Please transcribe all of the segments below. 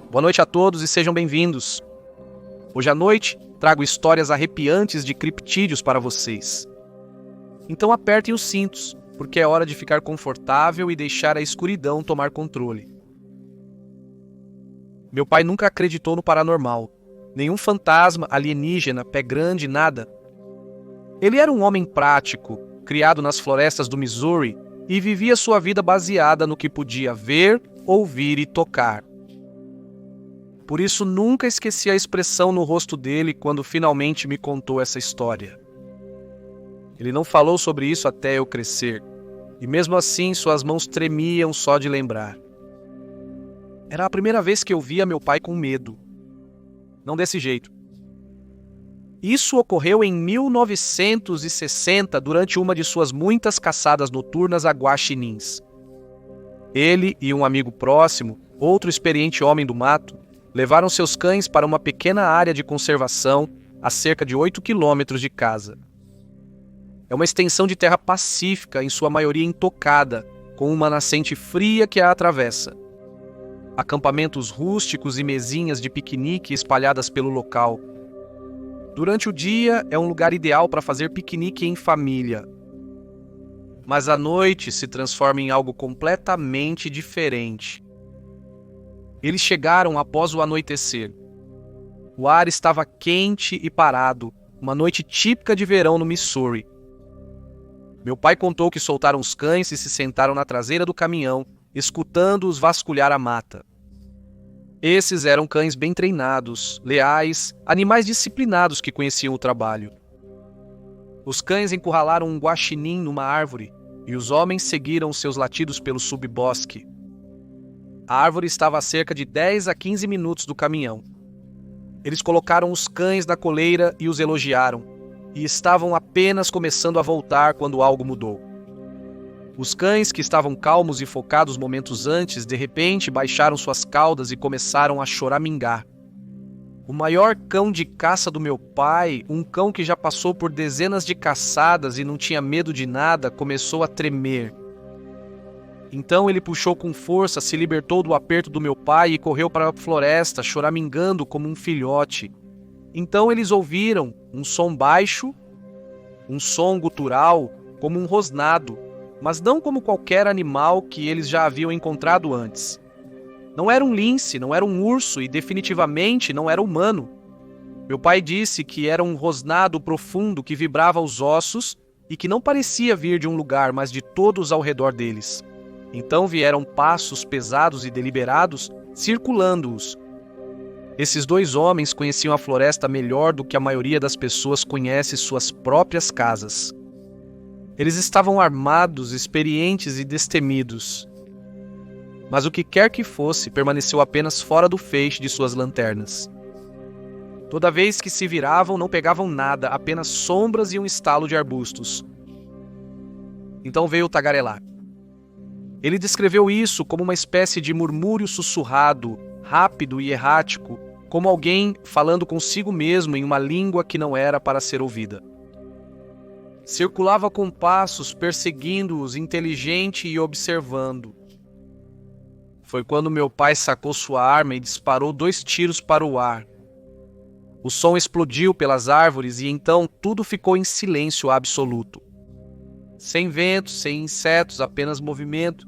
Boa noite a todos e sejam bem-vindos. Hoje à noite trago histórias arrepiantes de criptídeos para vocês. Então apertem os cintos, porque é hora de ficar confortável e deixar a escuridão tomar controle. Meu pai nunca acreditou no paranormal. Nenhum fantasma, alienígena, pé grande, nada. Ele era um homem prático, criado nas florestas do Missouri e vivia sua vida baseada no que podia ver, ouvir e tocar. Por isso nunca esqueci a expressão no rosto dele quando finalmente me contou essa história. Ele não falou sobre isso até eu crescer, e mesmo assim suas mãos tremiam só de lembrar. Era a primeira vez que eu via meu pai com medo. Não desse jeito. Isso ocorreu em 1960, durante uma de suas muitas caçadas noturnas a guaxinins. Ele e um amigo próximo, outro experiente homem do mato, levaram seus cães para uma pequena área de conservação a cerca de 8 quilômetros de casa. É uma extensão de terra pacífica, em sua maioria intocada, com uma nascente fria que a atravessa. Acampamentos rústicos e mesinhas de piquenique espalhadas pelo local. Durante o dia, é um lugar ideal para fazer piquenique em família. Mas à noite se transforma em algo completamente diferente. Eles chegaram após o anoitecer. O ar estava quente e parado, uma noite típica de verão no Missouri. Meu pai contou que soltaram os cães e se sentaram na traseira do caminhão, escutando-os vasculhar a mata. Esses eram cães bem treinados, leais, animais disciplinados que conheciam o trabalho. Os cães encurralaram um guaxinim numa árvore e os homens seguiram seus latidos pelo subbosque. A árvore estava a cerca de 10 a 15 minutos do caminhão. Eles colocaram os cães na coleira e os elogiaram, e estavam apenas começando a voltar quando algo mudou. Os cães, que estavam calmos e focados momentos antes, de repente baixaram suas caudas e começaram a choramingar. O maior cão de caça do meu pai, um cão que já passou por dezenas de caçadas e não tinha medo de nada, começou a tremer. Então ele puxou com força, se libertou do aperto do meu pai e correu para a floresta, choramingando como um filhote. Então eles ouviram um som baixo, um som gutural, como um rosnado, mas não como qualquer animal que eles já haviam encontrado antes. Não era um lince, não era um urso e definitivamente não era humano. Meu pai disse que era um rosnado profundo que vibrava os ossos e que não parecia vir de um lugar, mas de todos ao redor deles. Então vieram passos pesados e deliberados, circulando-os. Esses dois homens conheciam a floresta melhor do que a maioria das pessoas conhece suas próprias casas. Eles estavam armados, experientes e destemidos. Mas o que quer que fosse, permaneceu apenas fora do feixe de suas lanternas. Toda vez que se viravam, não pegavam nada, apenas sombras e um estalo de arbustos. Então veio o tagarelar. Ele descreveu isso como uma espécie de murmúrio sussurrado, rápido e errático, como alguém falando consigo mesmo em uma língua que não era para ser ouvida. Circulava com passos, perseguindo-os, inteligente e observando. Foi quando meu pai sacou sua arma e disparou 2 tiros para o ar. O som explodiu pelas árvores e então tudo ficou em silêncio absoluto. Sem vento, sem insetos, apenas movimento.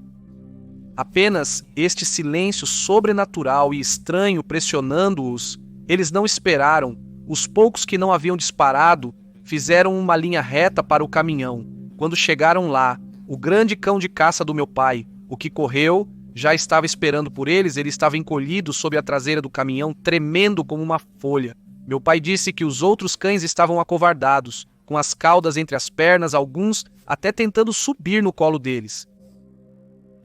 Apenas este silêncio sobrenatural e estranho pressionando-os. Eles não esperaram. Os poucos que não haviam disparado fizeram uma linha reta para o caminhão. Quando chegaram lá, o grande cão de caça do meu pai, o que correu, já estava esperando por eles. Ele estava encolhido sob a traseira do caminhão, tremendo como uma folha. Meu pai disse que os outros cães estavam acovardados, com as caudas entre as pernas, alguns até tentando subir no colo deles.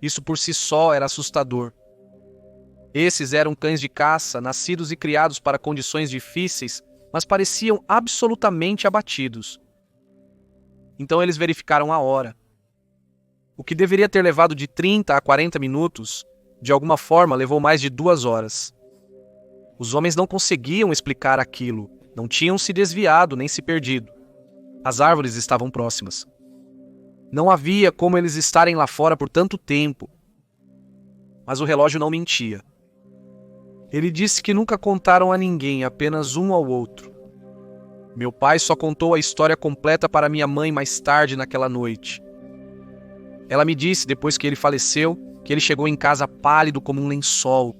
Isso por si só era assustador. Esses eram cães de caça, nascidos e criados para condições difíceis, mas pareciam absolutamente abatidos. Então eles verificaram a hora. O que deveria ter levado de 30 a 40 minutos, de alguma forma levou mais de 2 horas. Os homens não conseguiam explicar aquilo, não tinham se desviado nem se perdido. As árvores estavam próximas. Não havia como eles estarem lá fora por tanto tempo. Mas o relógio não mentia. Ele disse que nunca contaram a ninguém, apenas um ao outro. Meu pai só contou a história completa para minha mãe mais tarde naquela noite. Ela me disse, depois que ele faleceu, que ele chegou em casa pálido como um lençol.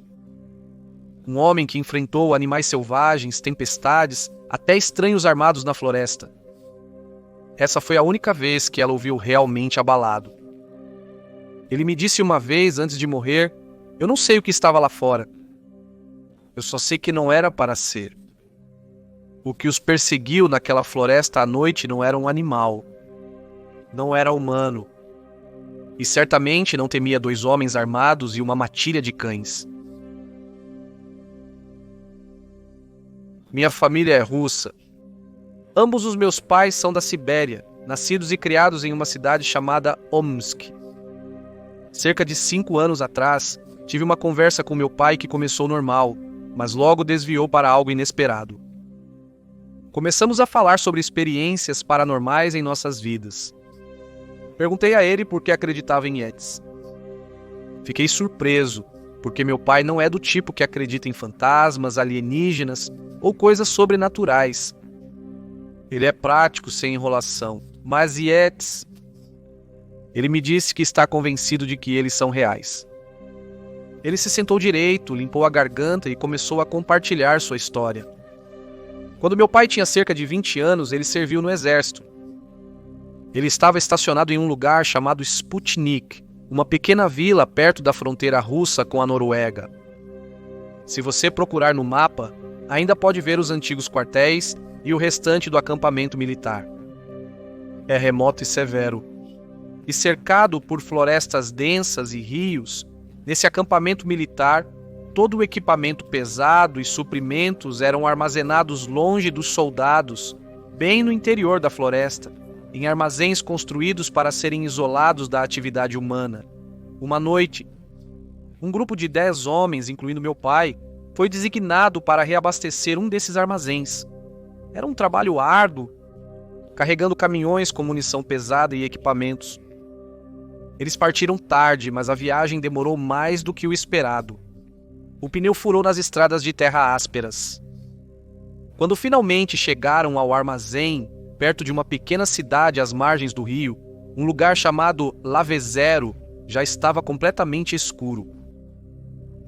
Um homem que enfrentou animais selvagens, tempestades, até estranhos armados na floresta. Essa foi a única vez que ela o viu realmente abalado. Ele me disse uma vez, antes de morrer, eu não sei o que estava lá fora. Eu só sei que não era para ser. O que os perseguiu naquela floresta à noite não era um animal. Não era humano. E certamente não temia 2 homens armados e uma matilha de cães. Minha família é russa. Ambos os meus pais são da Sibéria, nascidos e criados em uma cidade chamada Omsk. Cerca de 5 anos atrás, tive uma conversa com meu pai que começou normal, mas logo desviou para algo inesperado. Começamos a falar sobre experiências paranormais em nossas vidas. Perguntei a ele por que acreditava em Yetis. Fiquei surpreso, porque meu pai não é do tipo que acredita em fantasmas, alienígenas ou coisas sobrenaturais. Ele é prático, sem enrolação, mas Yetis... Ele me disse que está convencido de que eles são reais. Ele se sentou direito, limpou a garganta e começou a compartilhar sua história. Quando meu pai tinha cerca de 20 anos, ele serviu no exército. Ele estava estacionado em um lugar chamado Sputnik, uma pequena vila perto da fronteira russa com a Noruega. Se você procurar no mapa, ainda pode ver os antigos quartéis e o restante do acampamento militar. É remoto e severo. E cercado por florestas densas e rios, nesse acampamento militar, todo o equipamento pesado e suprimentos eram armazenados longe dos soldados, bem no interior da floresta, em armazéns construídos para serem isolados da atividade humana. Uma noite, um grupo de 10 homens, incluindo meu pai, foi designado para reabastecer um desses armazéns. Era um trabalho árduo, carregando caminhões com munição pesada e equipamentos. Eles partiram tarde, mas a viagem demorou mais do que o esperado. O pneu furou nas estradas de terra ásperas. Quando finalmente chegaram ao armazém, perto de uma pequena cidade às margens do rio, um lugar chamado Lavezero já estava completamente escuro.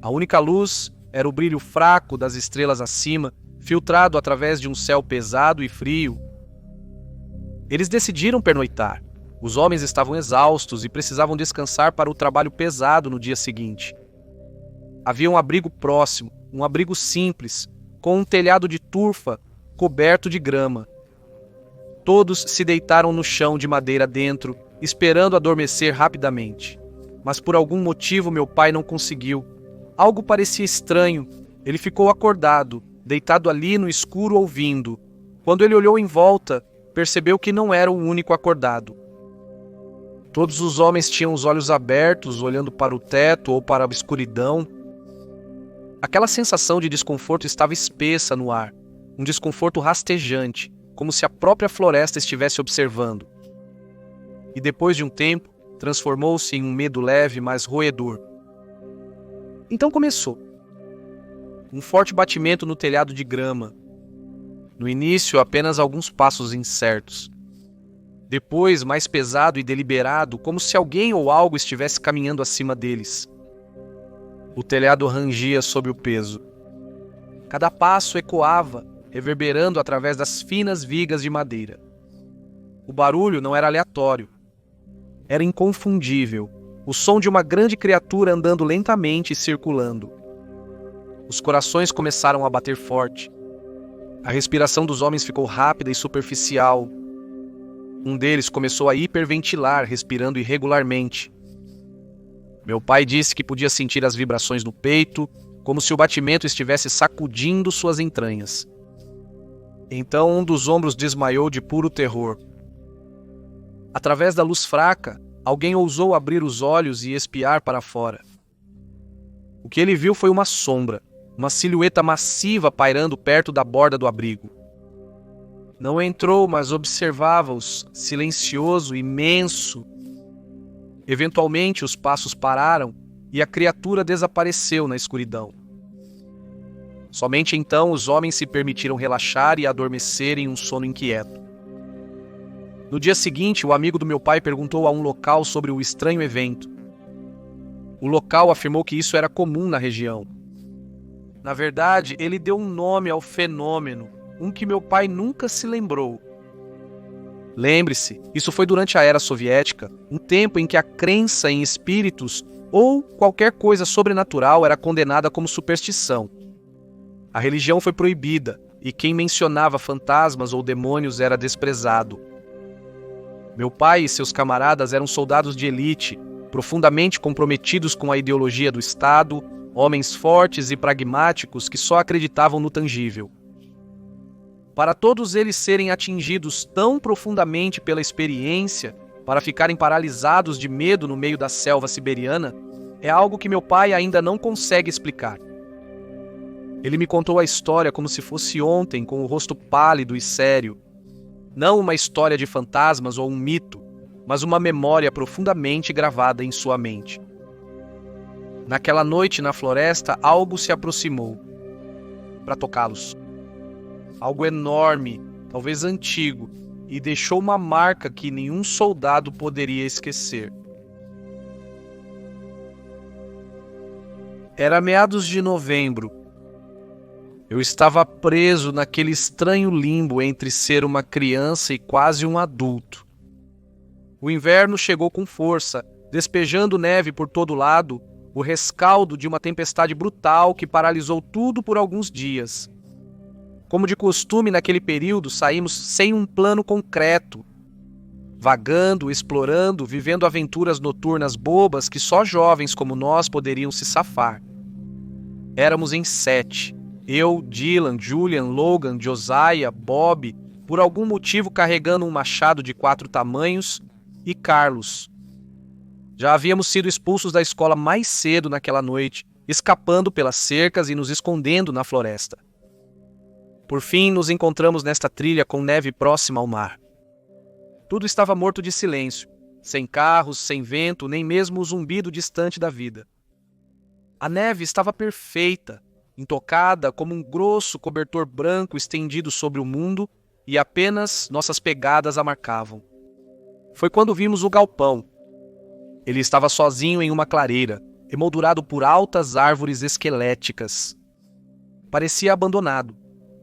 A única luz era o brilho fraco das estrelas acima, filtrado através de um céu pesado e frio. Eles decidiram pernoitar. Os homens estavam exaustos e precisavam descansar para o trabalho pesado no dia seguinte. Havia um abrigo próximo, um abrigo simples, com um telhado de turfa coberto de grama. Todos se deitaram no chão de madeira dentro, esperando adormecer rapidamente. Mas por algum motivo meu pai não conseguiu. Algo parecia estranho. Ele ficou acordado, deitado ali no escuro ouvindo. Quando ele olhou em volta, percebeu que não era o único acordado. Todos os homens tinham os olhos abertos, olhando para o teto ou para a escuridão. Aquela sensação de desconforto estava espessa no ar, um desconforto rastejante, como se a própria floresta estivesse observando. E depois de um tempo, transformou-se em um medo leve, mas roedor. Então começou. Um forte batimento no telhado de grama. No início, apenas alguns passos incertos. Depois, mais pesado e deliberado, como se alguém ou algo estivesse caminhando acima deles. O telhado rangia sob o peso. Cada passo ecoava, reverberando através das finas vigas de madeira. O barulho não era aleatório. Era inconfundível, o som de uma grande criatura andando lentamente e circulando. Os corações começaram a bater forte. A respiração dos homens ficou rápida e superficial. Um deles começou a hiperventilar, respirando irregularmente. Meu pai disse que podia sentir as vibrações no peito, como se o batimento estivesse sacudindo suas entranhas. Então um dos ombros desmaiou de puro terror. Através da luz fraca, alguém ousou abrir os olhos e espiar para fora. O que ele viu foi uma sombra, uma silhueta massiva pairando perto da borda do abrigo. Não entrou, mas observava-os, silencioso, imenso. Eventualmente os passos pararam e a criatura desapareceu na escuridão. Somente então os homens se permitiram relaxar e adormecer em um sono inquieto. No dia seguinte, o amigo do meu pai perguntou a um local sobre o estranho evento. O local afirmou que isso era comum na região. Na verdade, ele deu um nome ao fenômeno, um que meu pai nunca se lembrou. Lembre-se, isso foi durante a Era Soviética, um tempo em que a crença em espíritos ou qualquer coisa sobrenatural era condenada como superstição. A religião foi proibida e quem mencionava fantasmas ou demônios era desprezado. Meu pai e seus camaradas eram soldados de elite, profundamente comprometidos com a ideologia do Estado, homens fortes e pragmáticos que só acreditavam no tangível. Para todos eles serem atingidos tão profundamente pela experiência, para ficarem paralisados de medo no meio da selva siberiana, é algo que meu pai ainda não consegue explicar. Ele me contou a história como se fosse ontem, com o rosto pálido e sério. Não uma história de fantasmas ou um mito, mas uma memória profundamente gravada em sua mente. Naquela noite na floresta, algo se aproximou para tocá-los. Algo enorme, talvez antigo, e deixou uma marca que nenhum soldado poderia esquecer. Era meados de novembro. Eu estava preso naquele estranho limbo entre ser uma criança e quase um adulto. O inverno chegou com força, despejando neve por todo lado, o rescaldo de uma tempestade brutal que paralisou tudo por alguns dias. Como de costume naquele período, saímos sem um plano concreto, vagando, explorando, vivendo aventuras noturnas bobas que só jovens como nós poderiam se safar. Éramos em 7. Eu, Dylan, Julian, Logan, Josiah, Bob, por algum motivo carregando um machado de 4 tamanhos, e Carlos. Já havíamos sido expulsos da escola mais cedo naquela noite, escapando pelas cercas e nos escondendo na floresta. Por fim, nos encontramos nesta trilha com neve próxima ao mar. Tudo estava morto de silêncio, sem carros, sem vento, nem mesmo o zumbido distante da vida. A neve estava perfeita, intocada como um grosso cobertor branco estendido sobre o mundo, e apenas nossas pegadas a marcavam. Foi quando vimos o galpão. Ele estava sozinho em uma clareira, emoldurado por altas árvores esqueléticas. Parecia abandonado,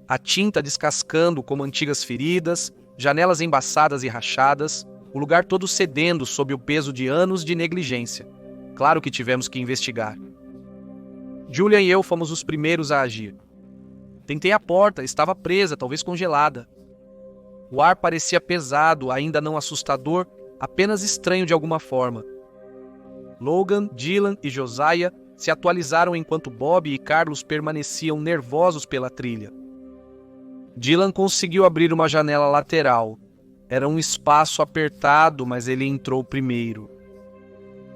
a tinta descascando como antigas feridas, janelas embaçadas e rachadas, o lugar todo cedendo sob o peso de anos de negligência. Claro que tivemos que investigar. Julian e eu fomos os primeiros a agir. Tentei a porta, estava presa, talvez congelada. O ar parecia pesado, ainda não assustador, apenas estranho de alguma forma. Logan, Dylan e Josiah se atualizaram enquanto Bob e Carlos permaneciam nervosos pela trilha. Dylan conseguiu abrir uma janela lateral. Era um espaço apertado, mas ele entrou primeiro.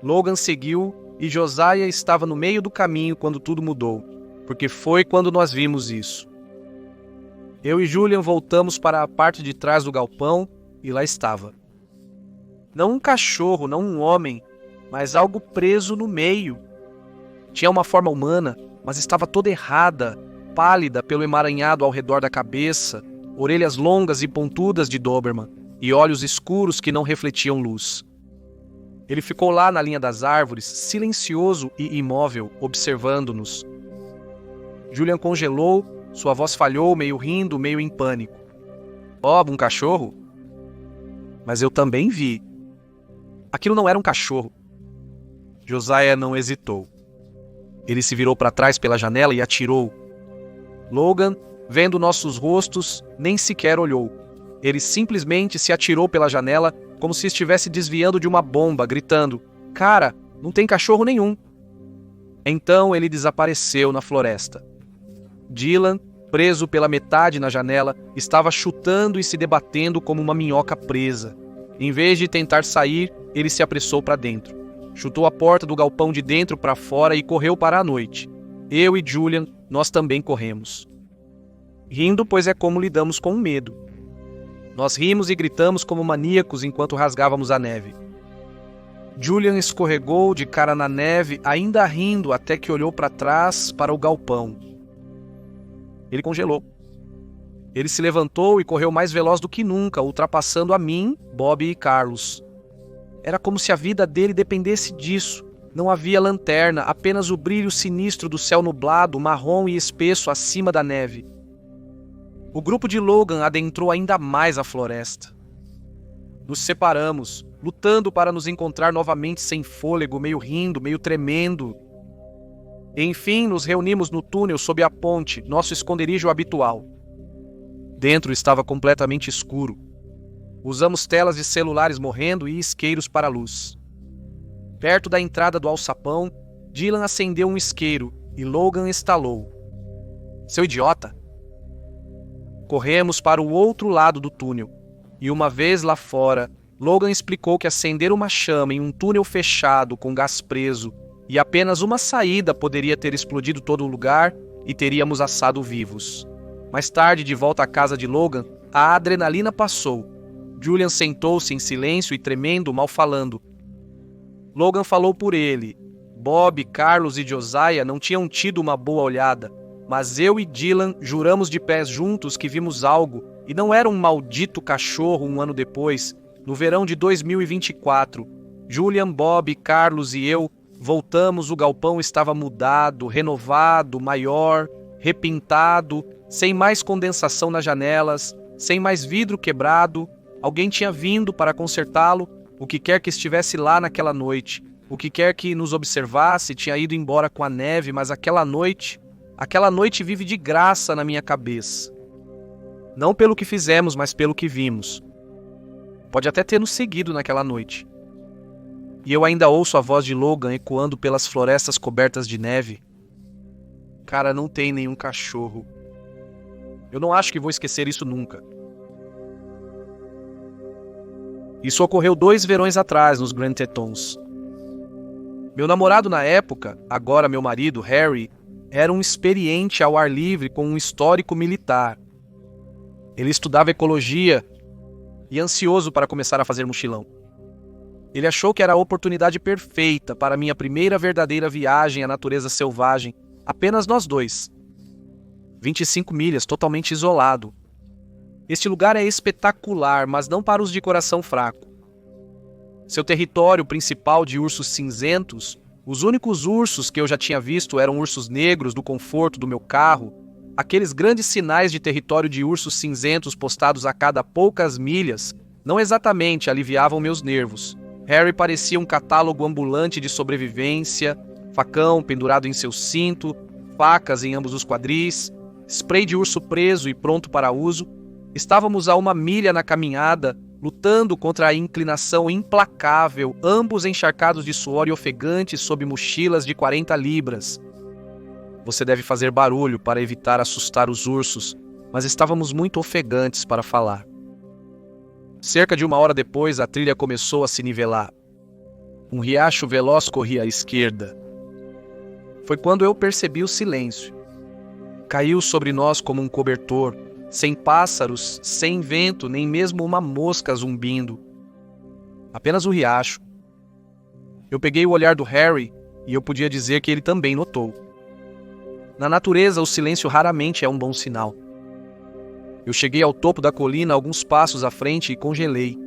Logan seguiu e Josiah estava no meio do caminho quando tudo mudou, porque foi quando nós vimos isso. Eu e Julian voltamos para a parte de trás do galpão e lá estava. Não um cachorro, não um homem, mas algo preso no meio. Tinha uma forma humana, mas estava toda errada, pálida pelo emaranhado ao redor da cabeça, orelhas longas e pontudas de Doberman e olhos escuros que não refletiam luz. Ele ficou lá na linha das árvores, silencioso e imóvel, observando-nos. Julian congelou, sua voz falhou, meio rindo, meio em pânico. Bob, um cachorro? Mas eu também vi. Aquilo não era um cachorro. Josiah não hesitou. Ele se virou para trás pela janela e atirou. Logan, vendo nossos rostos, nem sequer olhou. Ele simplesmente se atirou pela janela como se estivesse desviando de uma bomba, gritando: "Cara, não tem cachorro nenhum." Então ele desapareceu na floresta. Dylan, preso pela metade na janela, estava chutando e se debatendo como uma minhoca presa. Em vez de tentar sair, ele se apressou para dentro. Chutou a porta do galpão de dentro para fora e correu para a noite. Eu e Julian, nós também corremos. Rindo, pois é como lidamos com o medo. Nós rimos e gritamos como maníacos enquanto rasgávamos a neve. Julian escorregou de cara na neve, ainda rindo, até que olhou para trás para o galpão. Ele congelou. Ele se levantou e correu mais veloz do que nunca, ultrapassando a mim, Bob e Carlos. Era como se a vida dele dependesse disso. Não havia lanterna, apenas o brilho sinistro do céu nublado, marrom e espesso acima da neve. O grupo de Logan adentrou ainda mais a floresta. Nos separamos, lutando para nos encontrar novamente sem fôlego, meio rindo, meio tremendo. Enfim, nos reunimos no túnel sob a ponte, nosso esconderijo habitual. Dentro estava completamente escuro. Usamos telas de celulares morrendo e isqueiros para a luz. Perto da entrada do alçapão, Dylan acendeu um isqueiro e Logan estalou. Seu idiota! Corremos para o outro lado do túnel, e uma vez lá fora, Logan explicou que acender uma chama em um túnel fechado com gás preso e apenas uma saída poderia ter explodido todo o lugar e teríamos assado vivos. Mais tarde, de volta à casa de Logan, a adrenalina passou. Julian sentou-se em silêncio e tremendo, mal falando. Logan falou por ele. Bob, Carlos e Josiah não tinham tido uma boa olhada, mas eu e Dylan juramos de pés juntos que vimos algo, e não era um maldito cachorro um ano depois, no verão de 2024. Julian, Bob, Carlos e eu voltamos, o galpão estava mudado, renovado, maior, repintado, sem mais condensação nas janelas, sem mais vidro quebrado. Alguém tinha vindo para consertá-lo, o que quer que estivesse lá naquela noite. O que quer que nos observasse tinha ido embora com a neve, mas aquela noite vive de graça na minha cabeça. Não pelo que fizemos, mas pelo que vimos. Pode até ter nos seguido naquela noite. E eu ainda ouço a voz de Logan ecoando pelas florestas cobertas de neve. Cara, não tem nenhum cachorro. Eu não acho que vou esquecer isso nunca. Isso ocorreu 2 verões atrás, nos Grand Tetons. Meu namorado na época, agora meu marido, Harry, era um experiente ao ar livre com um histórico militar. Ele estudava ecologia e ansioso para começar a fazer mochilão. Ele achou que era a oportunidade perfeita para minha primeira verdadeira viagem à natureza selvagem, apenas nós dois. 25 milhas, totalmente isolado. Este lugar é espetacular, mas não para os de coração fraco. Seu território principal de ursos cinzentos, os únicos ursos que eu já tinha visto eram ursos negros do conforto do meu carro, aqueles grandes sinais de território de ursos cinzentos postados a cada poucas milhas, não exatamente aliviavam meus nervos. Harry parecia um catálogo ambulante de sobrevivência, facão pendurado em seu cinto, facas em ambos os quadris, spray de urso preso e pronto para uso. Estávamos a 1 milha na caminhada, lutando contra a inclinação implacável, ambos encharcados de suor e ofegantes sob mochilas de 40 libras. Você deve fazer barulho para evitar assustar os ursos, mas estávamos muito ofegantes para falar. Cerca de 1 hora depois, a trilha começou a se nivelar. Um riacho veloz corria à esquerda. Foi quando eu percebi o silêncio. Caiu sobre nós como um cobertor, sem pássaros, sem vento, nem mesmo uma mosca zumbindo. Apenas o riacho. Eu peguei o olhar do Harry e eu podia dizer que ele também notou. Na natureza, o silêncio raramente é um bom sinal. Eu cheguei ao topo da colina alguns passos à frente e congelei.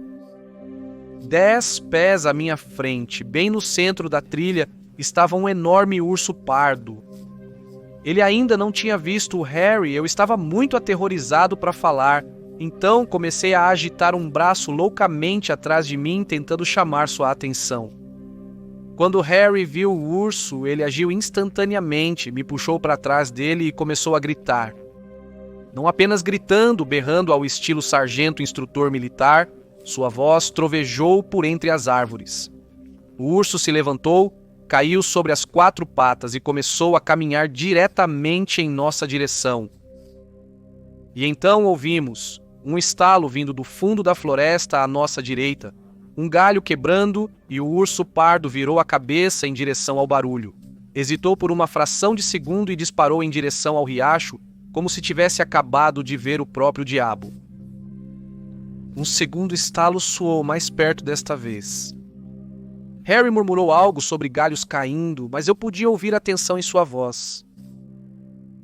10 pés à minha frente, bem no centro da trilha, estava um enorme urso pardo. Ele ainda não tinha visto o Harry, eu estava muito aterrorizado para falar, então comecei a agitar um braço loucamente atrás de mim, tentando chamar sua atenção. Quando Harry viu o urso, ele agiu instantaneamente, me puxou para trás dele e começou a gritar. Não apenas gritando, berrando ao estilo sargento instrutor militar, sua voz trovejou por entre as árvores. O urso se levantou, caiu sobre as 4 patas e começou a caminhar diretamente em nossa direção. E então ouvimos um estalo vindo do fundo da floresta à nossa direita, um galho quebrando e o urso pardo virou a cabeça em direção ao barulho. Hesitou por uma fração de segundo e disparou em direção ao riacho, como se tivesse acabado de ver o próprio diabo. Um segundo estalo soou mais perto desta vez. Harry murmurou algo sobre galhos caindo, mas eu podia ouvir a tensão em sua voz.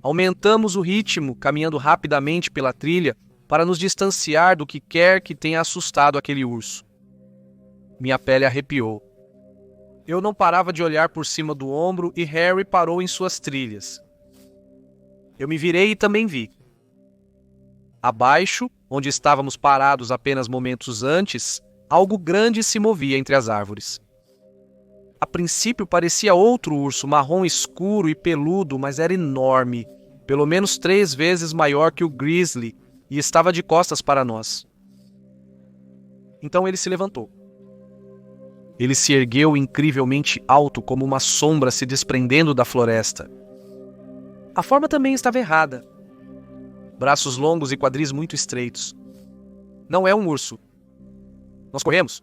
Aumentamos o ritmo, caminhando rapidamente pela trilha para nos distanciar do que quer que tenha assustado aquele urso. Minha pele arrepiou. Eu não parava de olhar por cima do ombro e Harry parou em suas trilhas. Eu me virei e também vi. Abaixo, onde estávamos parados apenas momentos antes, algo grande se movia entre as árvores. A princípio parecia outro urso marrom escuro e peludo, mas era enorme, pelo menos 3 vezes maior que o grizzly, e estava de costas para nós. Então ele se levantou. Ele se ergueu incrivelmente alto, como uma sombra se desprendendo da floresta. A forma também estava errada. Braços longos e quadris muito estreitos. Não é um urso. Nós corremos.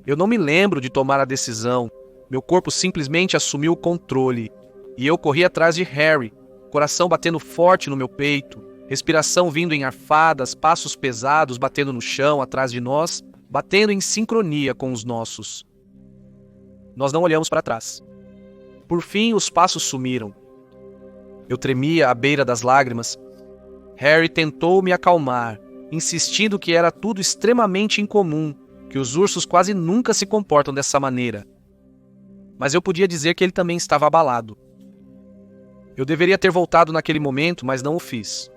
Eu não me lembro de tomar a decisão. Meu corpo simplesmente assumiu o controle. E eu corri atrás de Harry, coração batendo forte no meu peito, respiração vindo em arfadas, passos pesados batendo no chão atrás de nós, batendo em sincronia com os nossos. Nós não olhamos para trás. Por fim, os passos sumiram. Eu tremia à beira das lágrimas. Harry tentou me acalmar, insistindo que era tudo extremamente incomum, que os ursos quase nunca se comportam dessa maneira. Mas eu podia dizer que ele também estava abalado. Eu deveria ter voltado naquele momento, mas não o fiz.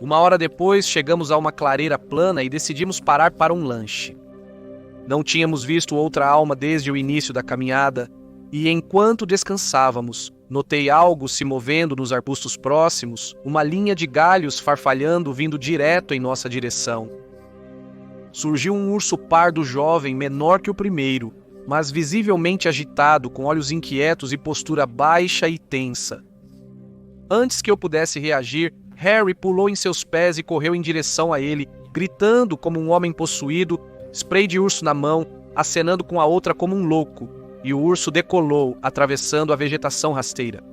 1 hora depois, chegamos a uma clareira plana e decidimos parar para um lanche. Não tínhamos visto outra alma desde o início da caminhada, e enquanto descansávamos, notei algo se movendo nos arbustos próximos, uma linha de galhos farfalhando vindo direto em nossa direção. Surgiu um urso pardo jovem menor que o primeiro, mas visivelmente agitado, com olhos inquietos e postura baixa e tensa. Antes que eu pudesse reagir, Harry pulou em seus pés e correu em direção a ele, gritando como um homem possuído, spray de urso na mão, acenando com a outra como um louco, e o urso decolou, atravessando a vegetação rasteira.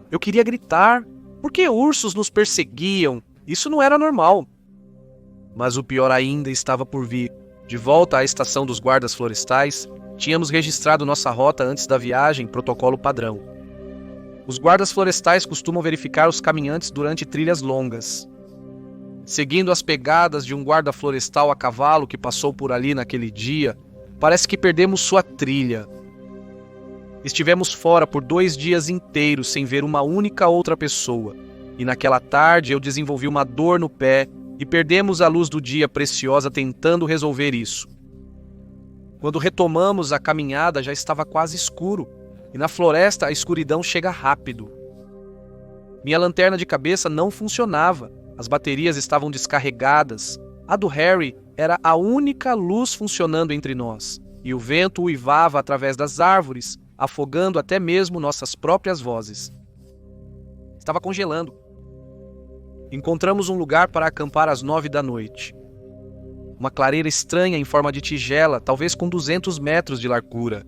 Eu queria gritar, porque ursos nos perseguiam, isso não era normal. Mas o pior ainda estava por vir. De volta à estação dos guardas florestais, tínhamos registrado nossa rota antes da viagem, protocolo padrão. Os guardas florestais costumam verificar os caminhantes durante trilhas longas. Seguindo as pegadas de um guarda florestal a cavalo que passou por ali naquele dia, parece que perdemos sua trilha. Estivemos fora por 2 dias inteiros sem ver uma única outra pessoa, e naquela tarde eu desenvolvi uma dor no pé e perdemos a luz do dia preciosa tentando resolver isso. Quando retomamos a caminhada já estava quase escuro, e na floresta a escuridão chega rápido. Minha lanterna de cabeça não funcionava, as baterias estavam descarregadas, a do Harry era a única luz funcionando entre nós, e o vento uivava através das árvores, afogando até mesmo nossas próprias vozes. Estava congelando. Encontramos um lugar para acampar às 9 da noite. Uma clareira estranha em forma de tigela, talvez com 200 metros de largura.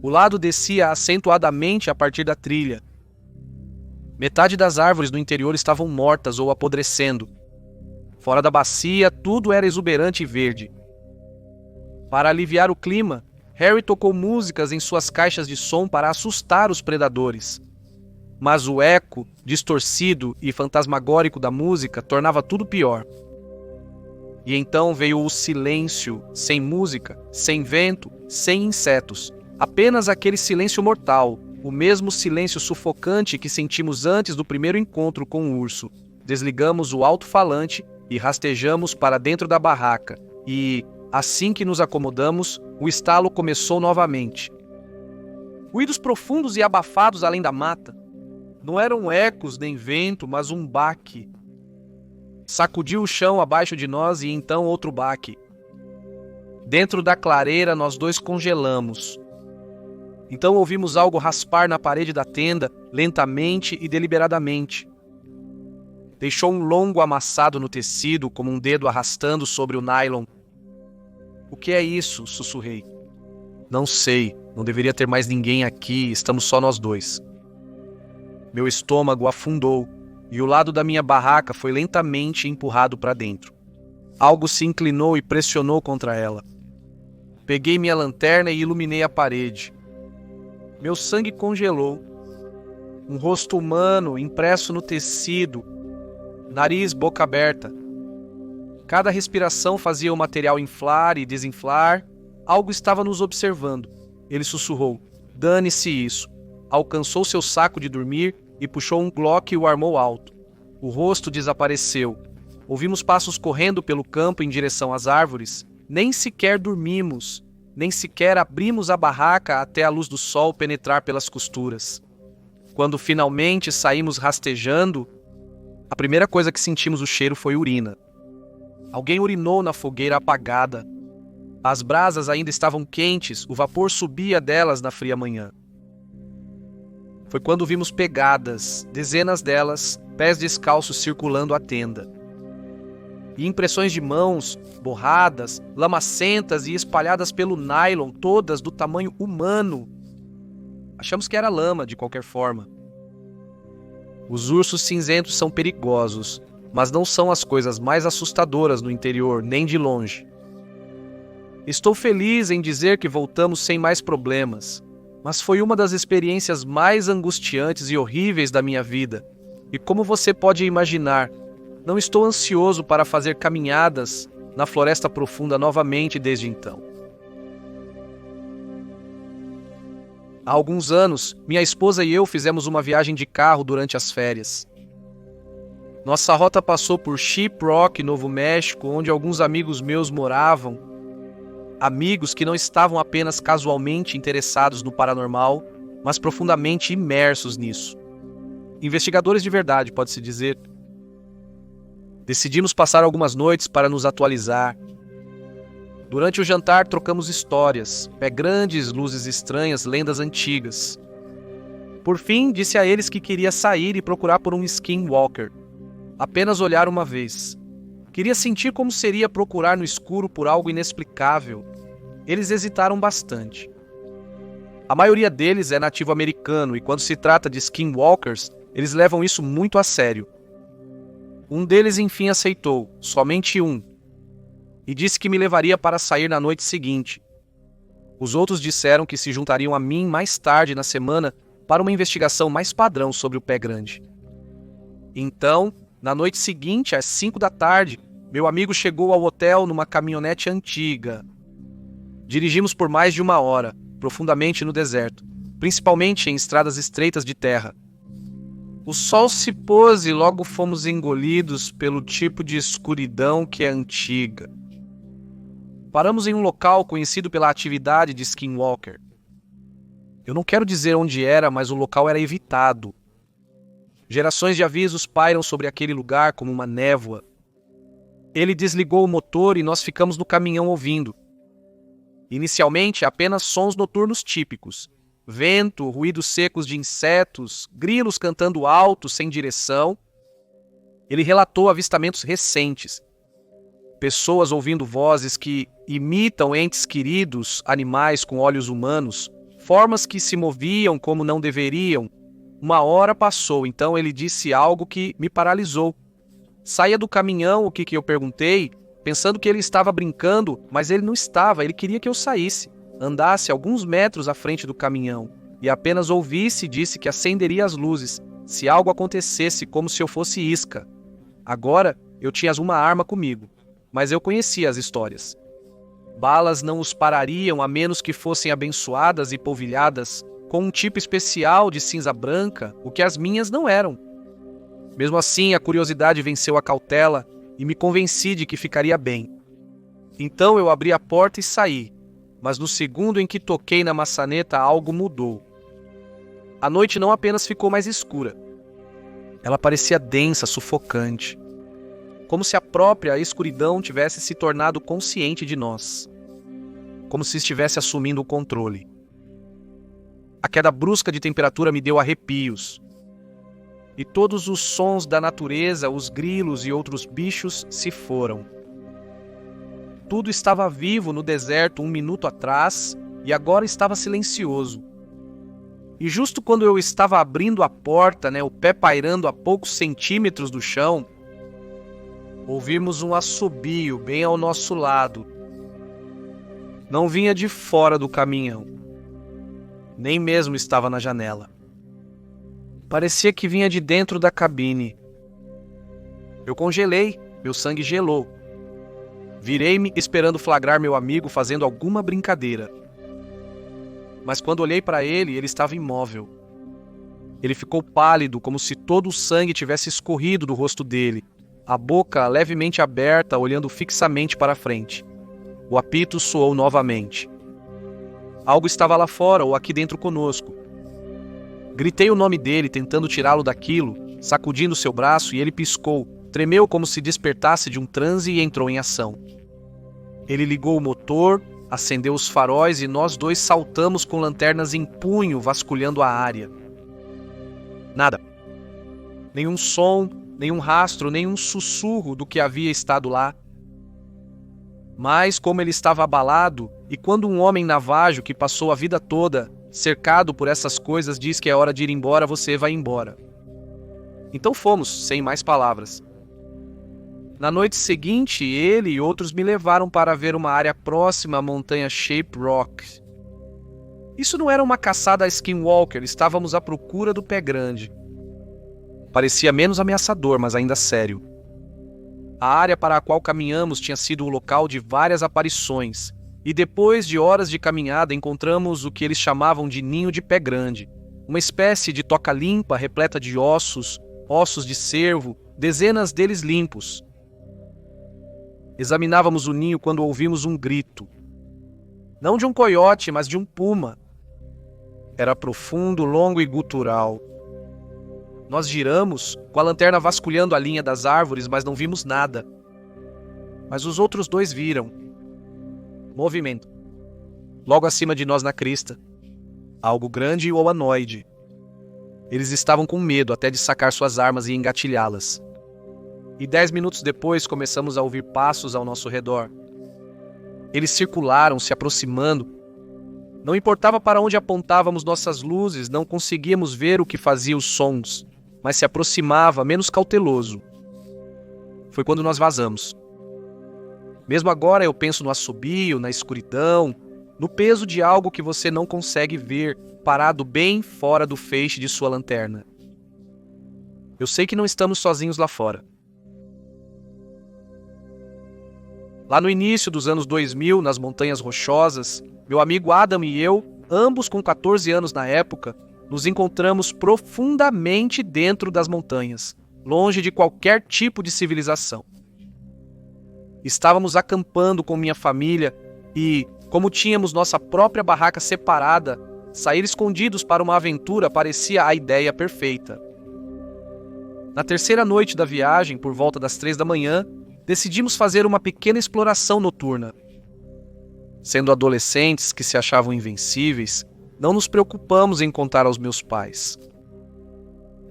O lado descia acentuadamente a partir da trilha. Metade das árvores do interior estavam mortas ou apodrecendo. Fora da bacia, tudo era exuberante e verde. Para aliviar o clima, Harry tocou músicas em suas caixas de som para assustar os predadores. Mas o eco, distorcido e fantasmagórico da música tornava tudo pior. E então veio o silêncio, sem música, sem vento, sem insetos. Apenas aquele silêncio mortal, o mesmo silêncio sufocante que sentimos antes do primeiro encontro com o urso. Desligamos o alto-falante e rastejamos para dentro da barraca. E, assim que nos acomodamos, o estalo começou novamente. Ruídos profundos e abafados além da mata. Não eram ecos nem vento, mas um baque. Sacudiu o chão abaixo de nós e então outro baque. Dentro da clareira, nós dois congelamos. Então ouvimos algo raspar na parede da tenda, lentamente e deliberadamente. Deixou um longo amassado no tecido, como um dedo arrastando sobre o nylon. O que é isso? Sussurrei. Não sei, não deveria ter mais ninguém aqui, estamos só nós dois. Meu estômago afundou e o lado da minha barraca foi lentamente empurrado para dentro. Algo se inclinou e pressionou contra ela. Peguei minha lanterna e iluminei a parede. Meu sangue congelou. Um rosto humano impresso no tecido, nariz, boca aberta. Cada respiração fazia o material inflar e desinflar. Algo estava nos observando. Ele sussurrou: "Dane-se isso." Alcançou seu saco de dormir e puxou um Glock e o armou alto. O rosto desapareceu. Ouvimos passos correndo pelo campo em direção às árvores. Nem sequer dormimos, nem sequer abrimos a barraca até a luz do sol penetrar pelas costuras. Quando finalmente saímos rastejando, a primeira coisa que sentimos o cheiro foi urina. Alguém urinou na fogueira apagada. As brasas ainda estavam quentes, o vapor subia delas na fria manhã. Foi quando vimos pegadas, dezenas delas, pés descalços circulando a tenda. E impressões de mãos, borradas, lamacentas e espalhadas pelo nylon, todas do tamanho humano. Achamos que era lama, de qualquer forma. Os ursos cinzentos são perigosos, mas não são as coisas mais assustadoras no interior, nem de longe. Estou feliz em dizer que voltamos sem mais problemas, mas foi uma das experiências mais angustiantes e horríveis da minha vida. E como você pode imaginar, não estou ansioso para fazer caminhadas na floresta profunda novamente desde então. Há alguns anos, minha esposa e eu fizemos uma viagem de carro durante as férias. Nossa rota passou por Shiprock, Novo México, onde alguns amigos meus moravam. Amigos que não estavam apenas casualmente interessados no paranormal, mas profundamente imersos nisso. Investigadores de verdade, pode-se dizer. Decidimos passar algumas noites para nos atualizar. Durante o jantar, trocamos histórias, pé grandes, luzes estranhas, lendas antigas. Por fim, disse a eles que queria sair e procurar por um skinwalker. Apenas olhar uma vez. Queria sentir como seria procurar no escuro por algo inexplicável. Eles hesitaram bastante. A maioria deles é nativo americano e quando se trata de skinwalkers, eles levam isso muito a sério. Um deles enfim aceitou, somente um, e disse que me levaria para sair na noite seguinte. Os outros disseram que se juntariam a mim mais tarde na semana para uma investigação mais padrão sobre o pé grande. Então, na noite seguinte, às 5 da tarde, meu amigo chegou ao hotel numa caminhonete antiga. Dirigimos por mais de 1 hora, profundamente no deserto, principalmente em estradas estreitas de terra. O sol se pôs e logo fomos engolidos pelo tipo de escuridão que é antiga. Paramos em um local conhecido pela atividade de skinwalker. Eu não quero dizer onde era, mas o local era evitado. Gerações de avisos pairam sobre aquele lugar como uma névoa. Ele desligou o motor e nós ficamos no caminhão ouvindo. Inicialmente, apenas sons noturnos típicos. Vento, ruídos secos de insetos, grilos cantando alto, sem direção. Ele relatou avistamentos recentes. Pessoas ouvindo vozes que imitam entes queridos, animais com olhos humanos, formas que se moviam como não deveriam. 1 hora passou, então ele disse algo que me paralisou. Saia do caminhão, o que eu perguntei, pensando que ele estava brincando, mas ele não estava, ele queria que eu saísse. Andasse alguns metros à frente do caminhão e apenas ouvisse e disse que acenderia as luzes se algo acontecesse, como se eu fosse isca. Agora eu tinha uma arma comigo, mas eu conhecia as histórias. Balas não os parariam a menos que fossem abençoadas e polvilhadas com um tipo especial de cinza branca, o que as minhas não eram. Mesmo assim, a curiosidade venceu a cautela e me convenci de que ficaria bem. Então eu abri a porta e saí. Mas no segundo em que toquei na maçaneta, algo mudou. A noite não apenas ficou mais escura. Ela parecia densa, sufocante. Como se a própria escuridão tivesse se tornado consciente de nós. Como se estivesse assumindo o controle. A queda brusca de temperatura me deu arrepios. E todos os sons da natureza, os grilos e outros bichos se foram. Tudo estava vivo no deserto 1 minuto atrás e agora estava silencioso. E justo quando eu estava abrindo a porta, o pé pairando a poucos centímetros do chão, ouvimos um assobio bem ao nosso lado. Não vinha de fora do caminhão, nem mesmo estava na janela. Parecia que vinha de dentro da cabine. Eu congelei, meu sangue gelou. Virei-me esperando flagrar meu amigo fazendo alguma brincadeira. Mas quando olhei para ele, ele estava imóvel. Ele ficou pálido, como se todo o sangue tivesse escorrido do rosto dele, a boca levemente aberta, olhando fixamente para a frente. O apito soou novamente. Algo estava lá fora ou aqui dentro conosco. Gritei o nome dele, tentando tirá-lo daquilo, sacudindo seu braço, e ele piscou, tremeu como se despertasse de um transe e entrou em ação. Ele ligou o motor, acendeu os faróis e nós dois saltamos com lanternas em punho, vasculhando a área. Nada. Nenhum som, nenhum rastro, nenhum sussurro do que havia estado lá. Mas como ele estava abalado, e quando um homem navágio que passou a vida toda cercado por essas coisas diz que é hora de ir embora, você vai embora. Então fomos, sem mais palavras. Na noite seguinte, ele e outros me levaram para ver uma área próxima à montanha Shape Rock. Isso não era uma caçada a skinwalker, estávamos à procura do pé grande. Parecia menos ameaçador, mas ainda sério. A área para a qual caminhamos tinha sido o local de várias aparições, e depois de horas de caminhada encontramos o que eles chamavam de ninho de pé grande, uma espécie de toca limpa repleta de ossos de cervo, dezenas deles limpos. Examinávamos o ninho quando ouvimos um grito. Não de um coiote, mas de um puma. Era profundo, longo e gutural. Nós giramos, com a lanterna vasculhando a linha das árvores, mas não vimos nada. Mas os outros dois viram. Movimento. Logo acima de nós na crista. Algo grande e humanoide. Eles estavam com medo até de sacar suas armas e engatilhá-las. E 10 minutos depois começamos a ouvir passos ao nosso redor. Eles circularam, se aproximando. Não importava para onde apontávamos nossas luzes, não conseguíamos ver o que fazia os sons, mas se aproximava, menos cauteloso. Foi quando nós vazamos. Mesmo agora eu penso no assobio, na escuridão, no peso de algo que você não consegue ver, parado bem fora do feixe de sua lanterna. Eu sei que não estamos sozinhos lá fora. Lá no início dos anos 2000, nas Montanhas Rochosas, meu amigo Adam e eu, ambos com 14 anos na época, nos encontramos profundamente dentro das montanhas, longe de qualquer tipo de civilização. Estávamos acampando com minha família e, como tínhamos nossa própria barraca separada, sair escondidos para uma aventura parecia a ideia perfeita. Na terceira noite da viagem, por volta das 3 da manhã, decidimos fazer uma pequena exploração noturna. Sendo adolescentes que se achavam invencíveis, não nos preocupamos em contar aos meus pais.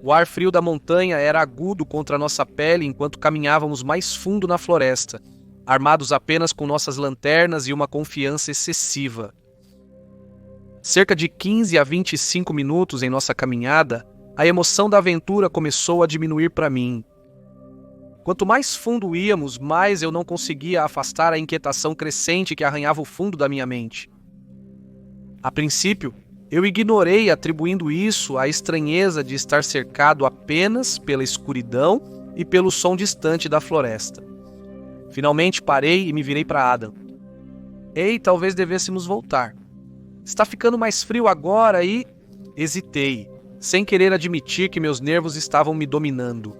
O ar frio da montanha era agudo contra nossa pele enquanto caminhávamos mais fundo na floresta, armados apenas com nossas lanternas e uma confiança excessiva. Cerca de 15 a 25 minutos em nossa caminhada, a emoção da aventura começou a diminuir para mim. Quanto mais fundo íamos, mais eu não conseguia afastar a inquietação crescente que arranhava o fundo da minha mente. A princípio, eu ignorei atribuindo isso à estranheza de estar cercado apenas pela escuridão e pelo som distante da floresta. Finalmente parei e me virei para Adam. Ei, talvez devêssemos voltar. Está ficando mais frio agora e... Hesitei, sem querer admitir que meus nervos estavam me dominando.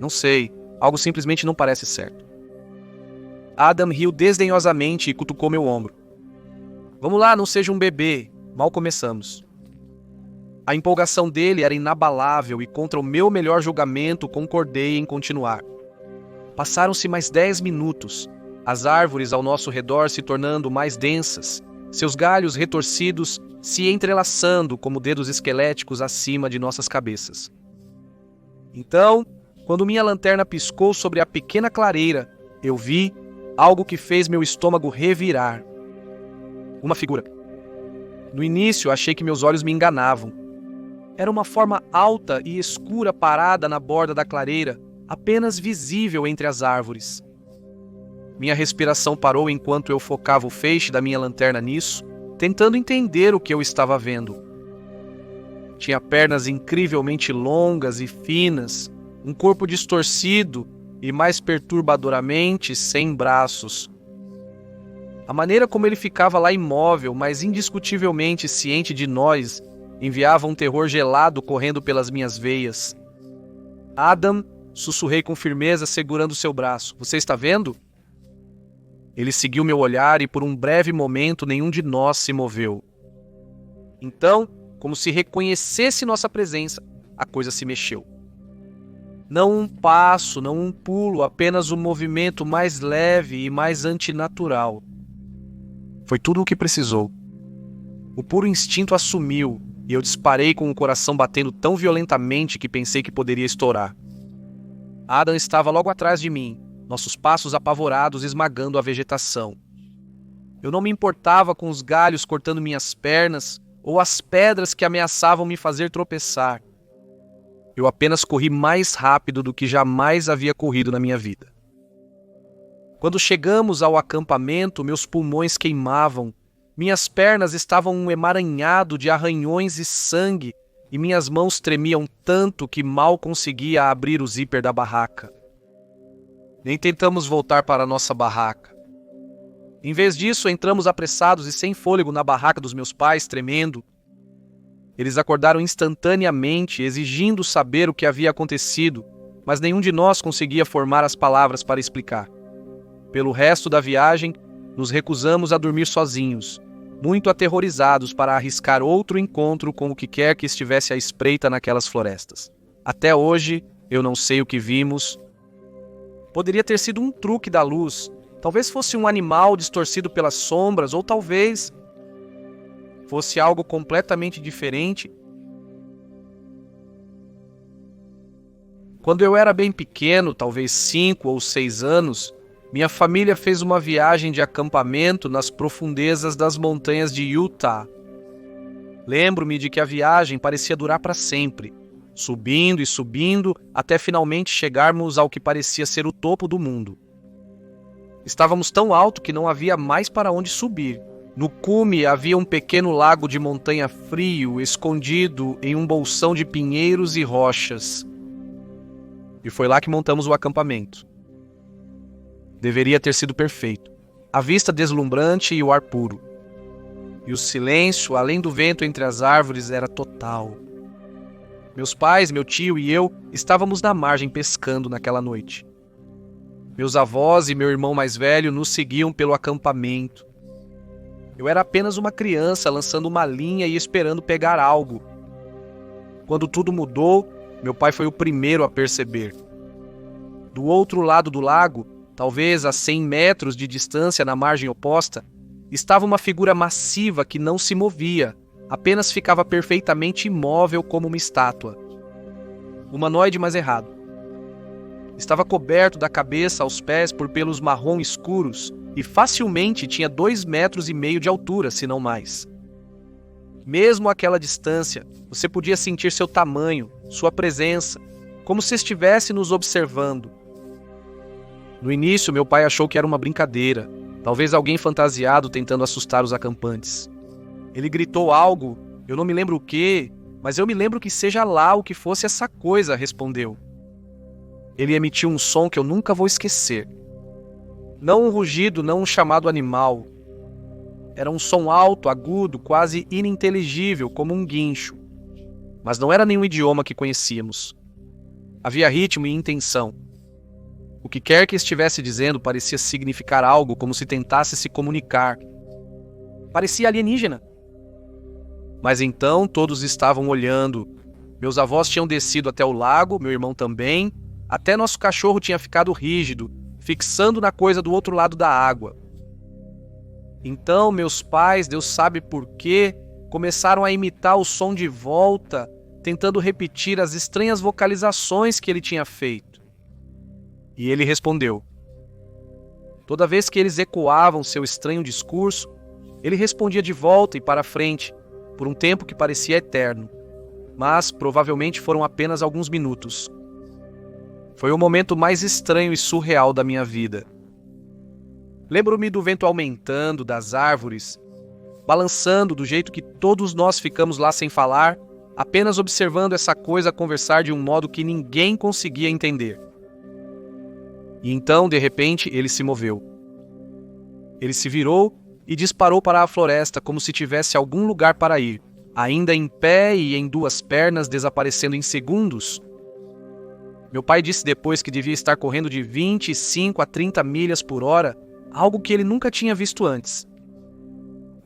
Não sei, algo simplesmente não parece certo. Adam riu desdenhosamente e cutucou meu ombro. Vamos lá, não seja um bebê. Mal começamos. A empolgação dele era inabalável e contra o meu melhor julgamento concordei em continuar. Passaram-se mais 10 minutos, as árvores ao nosso redor se tornando mais densas, seus galhos retorcidos se entrelaçando como dedos esqueléticos acima de nossas cabeças. Então, quando minha lanterna piscou sobre a pequena clareira, eu vi algo que fez meu estômago revirar. Uma figura. No início, achei que meus olhos me enganavam. Era uma forma alta e escura parada na borda da clareira, apenas visível entre as árvores. Minha respiração parou enquanto eu focava o feixe da minha lanterna nisso, tentando entender o que eu estava vendo. Tinha pernas incrivelmente longas e finas, um corpo distorcido e, mais perturbadoramente, sem braços. A maneira como ele ficava lá imóvel, mas indiscutivelmente ciente de nós, enviava um terror gelado correndo pelas minhas veias. Adam, sussurrei com firmeza, segurando seu braço. Você está vendo? Ele seguiu meu olhar e por um breve momento nenhum de nós se moveu. Então, como se reconhecesse nossa presença, a coisa se mexeu. Não um passo, não um pulo, apenas um movimento mais leve e mais antinatural. Foi tudo o que precisou. O puro instinto assumiu e eu disparei com o coração batendo tão violentamente que pensei que poderia estourar. Adam estava logo atrás de mim, nossos passos apavorados esmagando a vegetação. Eu não me importava com os galhos cortando minhas pernas ou as pedras que ameaçavam me fazer tropeçar. Eu apenas corri mais rápido do que jamais havia corrido na minha vida. Quando chegamos ao acampamento, meus pulmões queimavam, minhas pernas estavam um emaranhado de arranhões e sangue e minhas mãos tremiam tanto que mal conseguia abrir o zíper da barraca. Nem tentamos voltar para a nossa barraca. Em vez disso, entramos apressados e sem fôlego na barraca dos meus pais, tremendo. Eles acordaram instantaneamente, exigindo saber o que havia acontecido, mas nenhum de nós conseguia formar as palavras para explicar. Pelo resto da viagem, nos recusamos a dormir sozinhos, muito aterrorizados para arriscar outro encontro com o que quer que estivesse à espreita naquelas florestas. Até hoje, eu não sei o que vimos. Poderia ter sido um truque da luz, talvez fosse um animal distorcido pelas sombras, ou talvez fosse algo completamente diferente. Quando eu era bem pequeno, talvez 5 ou 6 anos, minha família fez uma viagem de acampamento nas profundezas das montanhas de Utah. Lembro-me de que a viagem parecia durar para sempre, subindo e subindo até finalmente chegarmos ao que parecia ser o topo do mundo. Estávamos tão alto que não havia mais para onde subir. No cume havia um pequeno lago de montanha frio, escondido em um bolsão de pinheiros e rochas. E foi lá que montamos o acampamento. Deveria ter sido perfeito. A vista deslumbrante e o ar puro. E o silêncio, além do vento entre as árvores, era total. Meus pais, meu tio e eu estávamos na margem pescando naquela noite. Meus avós e meu irmão mais velho nos seguiam pelo acampamento. Eu era apenas uma criança lançando uma linha e esperando pegar algo. Quando tudo mudou, meu pai foi o primeiro a perceber. Do outro lado do lago, talvez a 100 metros de distância na margem oposta, estava uma figura massiva que não se movia, apenas ficava perfeitamente imóvel como uma estátua. Humanoide, mas errado. Estava coberto da cabeça aos pés por pelos marrom escuros e facilmente tinha 2,5 metros de altura, se não mais. Mesmo àquela distância, você podia sentir seu tamanho, sua presença, como se estivesse nos observando. No início, meu pai achou que era uma brincadeira, talvez alguém fantasiado tentando assustar os acampantes. Ele gritou algo, eu não me lembro o quê, mas eu me lembro que seja lá o que fosse essa coisa, respondeu. Ele emitiu um som que eu nunca vou esquecer. Não um rugido, não um chamado animal. Era um som alto, agudo, quase ininteligível, como um guincho. Mas não era nenhum idioma que conhecíamos. Havia ritmo e intenção. O que quer que estivesse dizendo parecia significar algo, como se tentasse se comunicar. Parecia alienígena. Mas então todos estavam olhando. Meus avós tinham descido até o lago, meu irmão também. Até nosso cachorro tinha ficado rígido, fixando na coisa do outro lado da água. Então meus pais, Deus sabe por quê, começaram a imitar o som de volta, tentando repetir as estranhas vocalizações que ele tinha feito. E ele respondeu. Toda vez que eles ecoavam seu estranho discurso, ele respondia de volta e para frente, por um tempo que parecia eterno, mas provavelmente foram apenas alguns minutos. Foi o momento mais estranho e surreal da minha vida. Lembro-me do vento aumentando, das árvores, balançando do jeito que todos nós ficamos lá sem falar, apenas observando essa coisa conversar de um modo que ninguém conseguia entender. E então, de repente, ele se moveu. Ele se virou e disparou para a floresta como se tivesse algum lugar para ir, ainda em pé e em duas pernas, desaparecendo em segundos. Meu pai disse depois que devia estar correndo de 25 a 30 milhas por hora, algo que ele nunca tinha visto antes.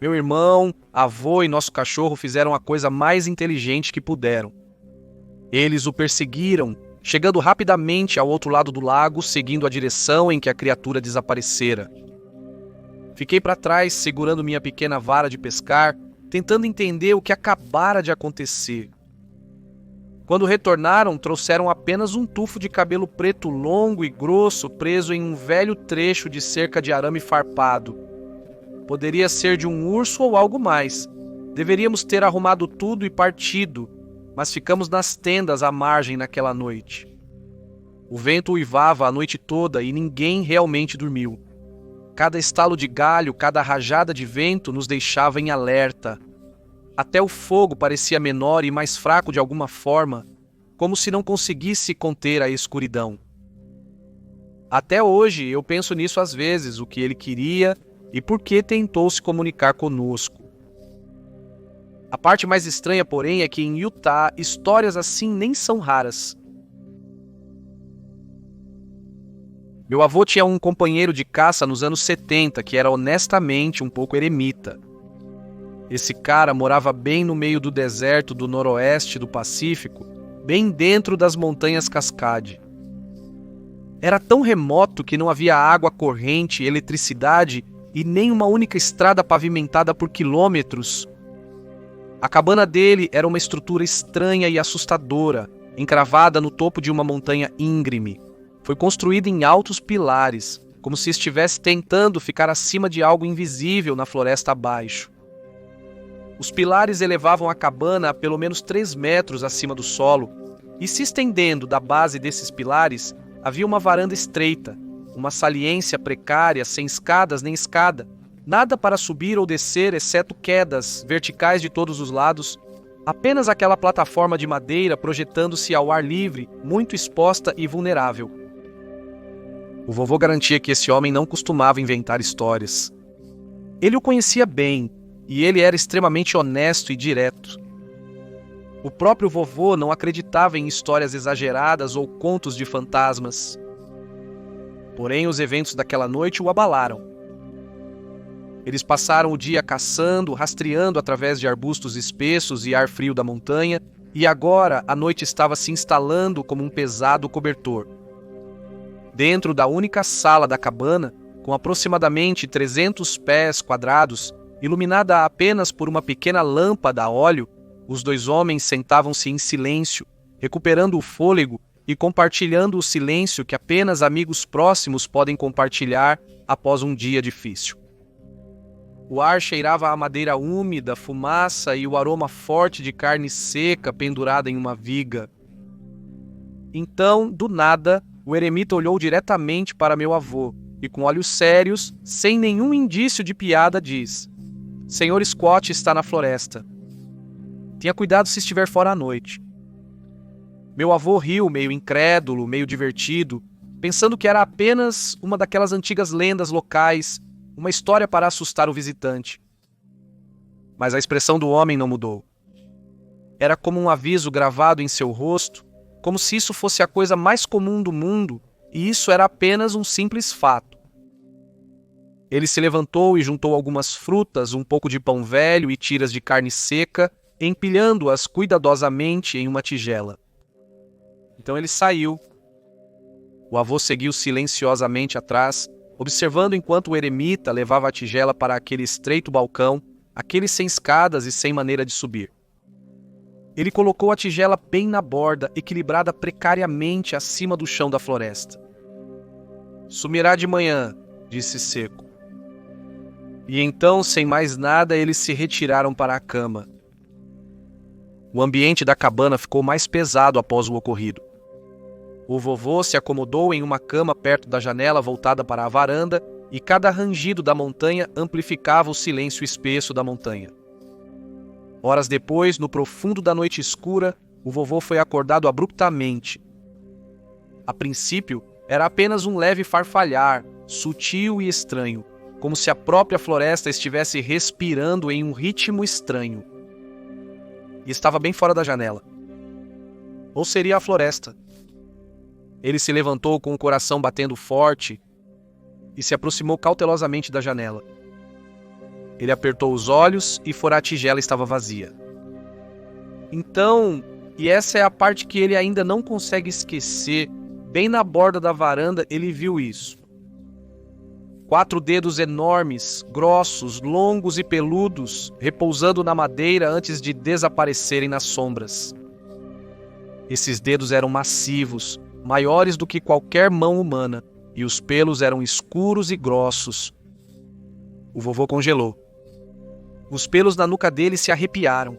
Meu irmão, avô e nosso cachorro fizeram a coisa mais inteligente que puderam. Eles o perseguiram, chegando rapidamente ao outro lado do lago, seguindo a direção em que a criatura desaparecera. Fiquei para trás, segurando minha pequena vara de pescar, tentando entender o que acabara de acontecer. Quando retornaram, trouxeram apenas um tufo de cabelo preto longo e grosso preso em um velho trecho de cerca de arame farpado. Poderia ser de um urso ou algo mais. Deveríamos ter arrumado tudo e partido, mas ficamos nas tendas à margem naquela noite. O vento uivava a noite toda e ninguém realmente dormiu. Cada estalo de galho, cada rajada de vento nos deixava em alerta. Até o fogo parecia menor e mais fraco de alguma forma, como se não conseguisse conter a escuridão. Até hoje eu penso nisso às vezes, o que ele queria e por que tentou se comunicar conosco. A parte mais estranha, porém, é que em Utah histórias assim nem são raras. Meu avô tinha um companheiro de caça nos anos 70 que era honestamente um pouco eremita. Esse cara morava bem no meio do deserto do noroeste do Pacífico, bem dentro das montanhas Cascade. Era tão remoto que não havia água corrente, eletricidade e nem uma única estrada pavimentada por quilômetros. A cabana dele era uma estrutura estranha e assustadora, encravada no topo de uma montanha íngreme. Foi construída em altos pilares, como se estivesse tentando ficar acima de algo invisível na floresta abaixo. Os pilares elevavam a cabana a pelo menos 3 metros acima do solo, e se estendendo da base desses pilares, havia uma varanda estreita, uma saliência precária, sem escadas nem escada, nada para subir ou descer exceto quedas verticais de todos os lados, apenas aquela plataforma de madeira projetando-se ao ar livre, muito exposta e vulnerável. O vovô garantia que esse homem não costumava inventar histórias. Ele o conhecia bem, e ele era extremamente honesto e direto. O próprio vovô não acreditava em histórias exageradas ou contos de fantasmas. Porém, os eventos daquela noite o abalaram. Eles passaram o dia caçando, rastreando através de arbustos espessos e ar frio da montanha, e agora a noite estava se instalando como um pesado cobertor. Dentro da única sala da cabana, com aproximadamente 300 pés quadrados, iluminada apenas por uma pequena lâmpada a óleo, os dois homens sentavam-se em silêncio, recuperando o fôlego e compartilhando o silêncio que apenas amigos próximos podem compartilhar após um dia difícil. O ar cheirava a madeira úmida, fumaça e o aroma forte de carne seca pendurada em uma viga. Então, do nada, o eremita olhou diretamente para meu avô e, com olhos sérios, sem nenhum indício de piada, diz: "Senhor Scott está na floresta. Tenha cuidado se estiver fora à noite." Meu avô riu, meio incrédulo, meio divertido, pensando que era apenas uma daquelas antigas lendas locais, uma história para assustar o visitante. Mas a expressão do homem não mudou. Era como um aviso gravado em seu rosto, como se isso fosse a coisa mais comum do mundo, e isso era apenas um simples fato. Ele se levantou e juntou algumas frutas, um pouco de pão velho e tiras de carne seca, empilhando-as cuidadosamente em uma tigela. Então ele saiu. O avô seguiu silenciosamente atrás, observando enquanto o eremita levava a tigela para aquele estreito balcão, aquele sem escadas e sem maneira de subir. Ele colocou a tigela bem na borda, equilibrada precariamente acima do chão da floresta. "Sumirá de manhã", disse seco. E então, sem mais nada, eles se retiraram para a cama. O ambiente da cabana ficou mais pesado após o ocorrido. O vovô se acomodou em uma cama perto da janela voltada para a varanda e cada rangido da montanha amplificava o silêncio espesso da montanha. Horas depois, no profundo da noite escura, o vovô foi acordado abruptamente. A princípio, era apenas um leve farfalhar, sutil e estranho, como se a própria floresta estivesse respirando em um ritmo estranho. E estava bem fora da janela. Ou seria a floresta. Ele se levantou com o coração batendo forte e se aproximou cautelosamente da janela. Ele apertou os olhos e fora a tigela estava vazia. Então, e essa é a parte que ele ainda não consegue esquecer, bem na borda da varanda ele viu isso. 4 dedos enormes, grossos, longos e peludos, repousando na madeira antes de desaparecerem nas sombras. Esses dedos eram massivos, maiores do que qualquer mão humana, e os pelos eram escuros e grossos. O vovô congelou. Os pelos na nuca dele se arrepiaram.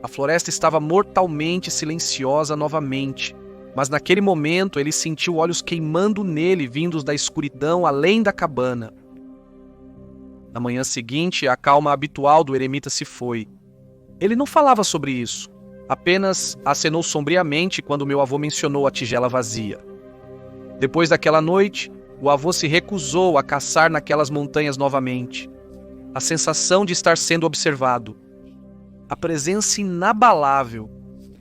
A floresta estava mortalmente silenciosa novamente, mas naquele momento ele sentiu olhos queimando nele vindos da escuridão além da cabana. Na manhã seguinte, a calma habitual do eremita se foi. Ele não falava sobre isso, apenas acenou sombriamente quando meu avô mencionou a tigela vazia. Depois daquela noite, o avô se recusou a caçar naquelas montanhas novamente. A sensação de estar sendo observado, a presença inabalável,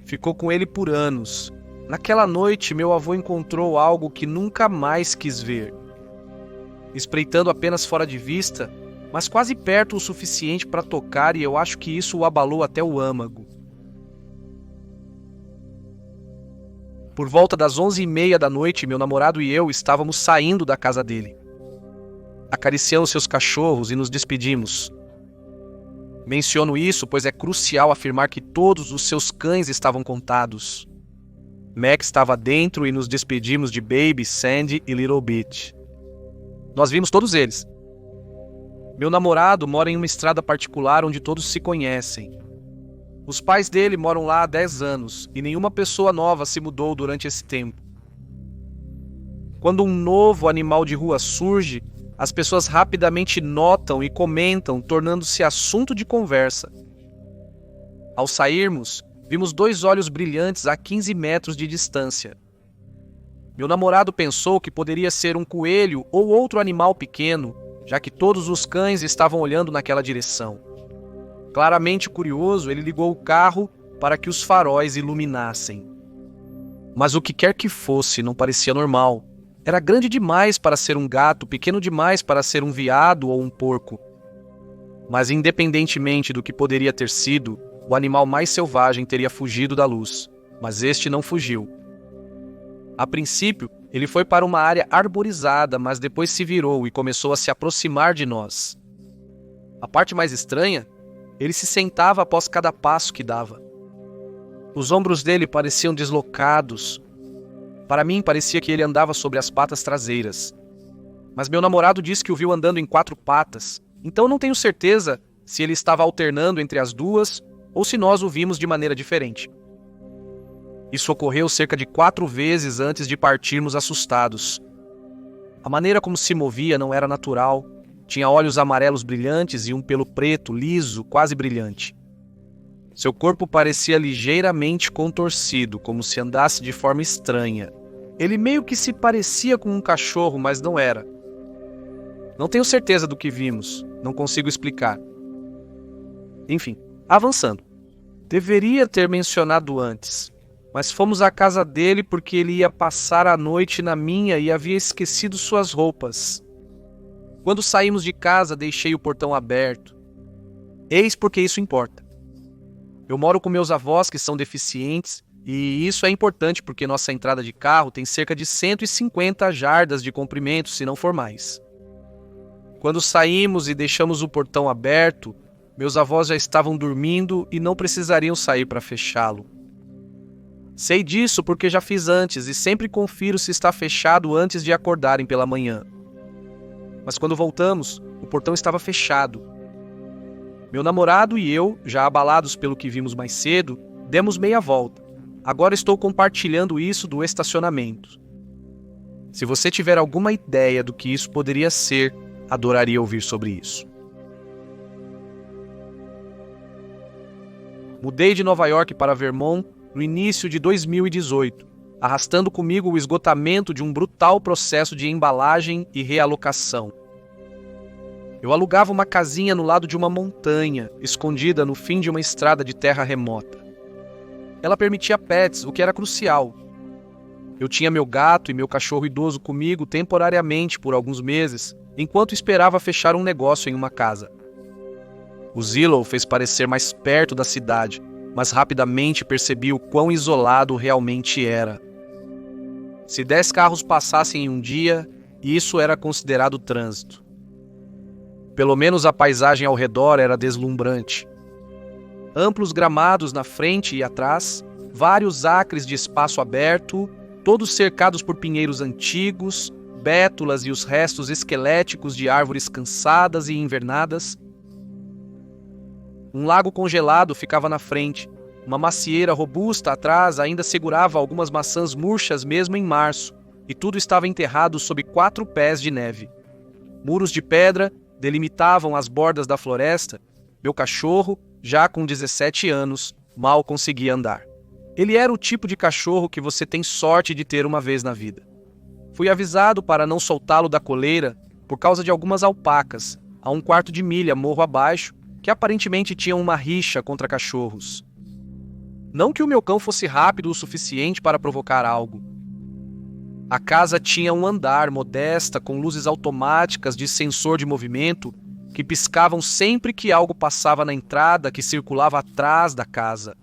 ficou com ele por anos. Naquela noite, meu avô encontrou algo que nunca mais quis ver. Espreitando apenas fora de vista, mas quase perto o suficiente para tocar, e eu acho que isso o abalou até o âmago. Por volta das 11h30 da noite, meu namorado e eu estávamos saindo da casa dele. Acariciamos seus cachorros e nos despedimos. Menciono isso pois é crucial afirmar que todos os seus cães estavam contados. Mac estava dentro e nos despedimos de Baby, Sandy e Little Bit. Nós vimos todos eles. Meu namorado mora em uma estrada particular onde todos se conhecem. Os pais dele moram lá há 10 anos e nenhuma pessoa nova se mudou durante esse tempo. Quando um novo animal de rua surge, as pessoas rapidamente notam e comentam, tornando-se assunto de conversa. Ao sairmos, vimos 2 olhos brilhantes a 15 metros de distância. Meu namorado pensou que poderia ser um coelho ou outro animal pequeno, já que todos os cães estavam olhando naquela direção. Claramente curioso, ele ligou o carro para que os faróis iluminassem. Mas o que quer que fosse não parecia normal. Era grande demais para ser um gato, pequeno demais para ser um veado ou um porco. Mas independentemente do que poderia ter sido, o animal mais selvagem teria fugido da luz. Mas este não fugiu. A princípio, ele foi para uma área arborizada, mas depois se virou e começou a se aproximar de nós. A parte mais estranha, ele se sentava após cada passo que dava. Os ombros dele pareciam deslocados. Para mim, parecia que ele andava sobre as patas traseiras. Mas meu namorado disse que o viu andando em 4 patas, então não tenho certeza se ele estava alternando entre as duas ou se nós o vimos de maneira diferente. Isso ocorreu cerca de 4 vezes antes de partirmos assustados. A maneira como se movia não era natural. Tinha olhos amarelos brilhantes e um pelo preto, liso, quase brilhante. Seu corpo parecia ligeiramente contorcido, como se andasse de forma estranha. Ele meio que se parecia com um cachorro, mas não era. Não tenho certeza do que vimos, não consigo explicar. Enfim, avançando. Deveria ter mencionado antes, mas fomos à casa dele porque ele ia passar a noite na minha e havia esquecido suas roupas. Quando saímos de casa, deixei o portão aberto. Eis porque isso importa. Eu moro com meus avós que são deficientes e isso é importante porque nossa entrada de carro tem cerca de 150 jardas de comprimento, se não for mais. Quando saímos e deixamos o portão aberto, meus avós já estavam dormindo e não precisariam sair para fechá-lo. Sei disso porque já fiz antes e sempre confiro se está fechado antes de acordarem pela manhã. Mas quando voltamos, o portão estava fechado. Meu namorado e eu, já abalados pelo que vimos mais cedo, demos meia volta. Agora estou compartilhando isso do estacionamento. Se você tiver alguma ideia do que isso poderia ser, adoraria ouvir sobre isso. Mudei de Nova York para Vermont no início de 2018, arrastando comigo o esgotamento de um brutal processo de embalagem e realocação. Eu alugava uma casinha no lado de uma montanha, escondida no fim de uma estrada de terra remota. Ela permitia pets, o que era crucial. Eu tinha meu gato e meu cachorro idoso comigo temporariamente por alguns meses, enquanto esperava fechar um negócio em uma casa. O Zillow fez parecer mais perto da cidade, mas rapidamente percebi o quão isolado realmente era. Se 10 carros passassem em um dia, isso era considerado trânsito. Pelo menos a paisagem ao redor era deslumbrante. Amplos gramados na frente e atrás, vários acres de espaço aberto, todos cercados por pinheiros antigos, bétulas e os restos esqueléticos de árvores cansadas e invernadas. Um lago congelado ficava na frente. Uma macieira robusta atrás ainda segurava algumas maçãs murchas mesmo em março, e tudo estava enterrado sob 4 pés de neve. Muros de pedra delimitavam as bordas da floresta. Meu cachorro, já com 17 anos, mal conseguia andar. Ele era o tipo de cachorro que você tem sorte de ter uma vez na vida. Fui avisado para não soltá-lo da coleira por causa de algumas alpacas, a 1/4 de milha morro abaixo, que aparentemente tinham uma rixa contra cachorros. Não que o meu cão fosse rápido o suficiente para provocar algo. A casa tinha um andar modesta com luzes automáticas de sensor de movimento que piscavam sempre que algo passava na entrada que circulava atrás da casa.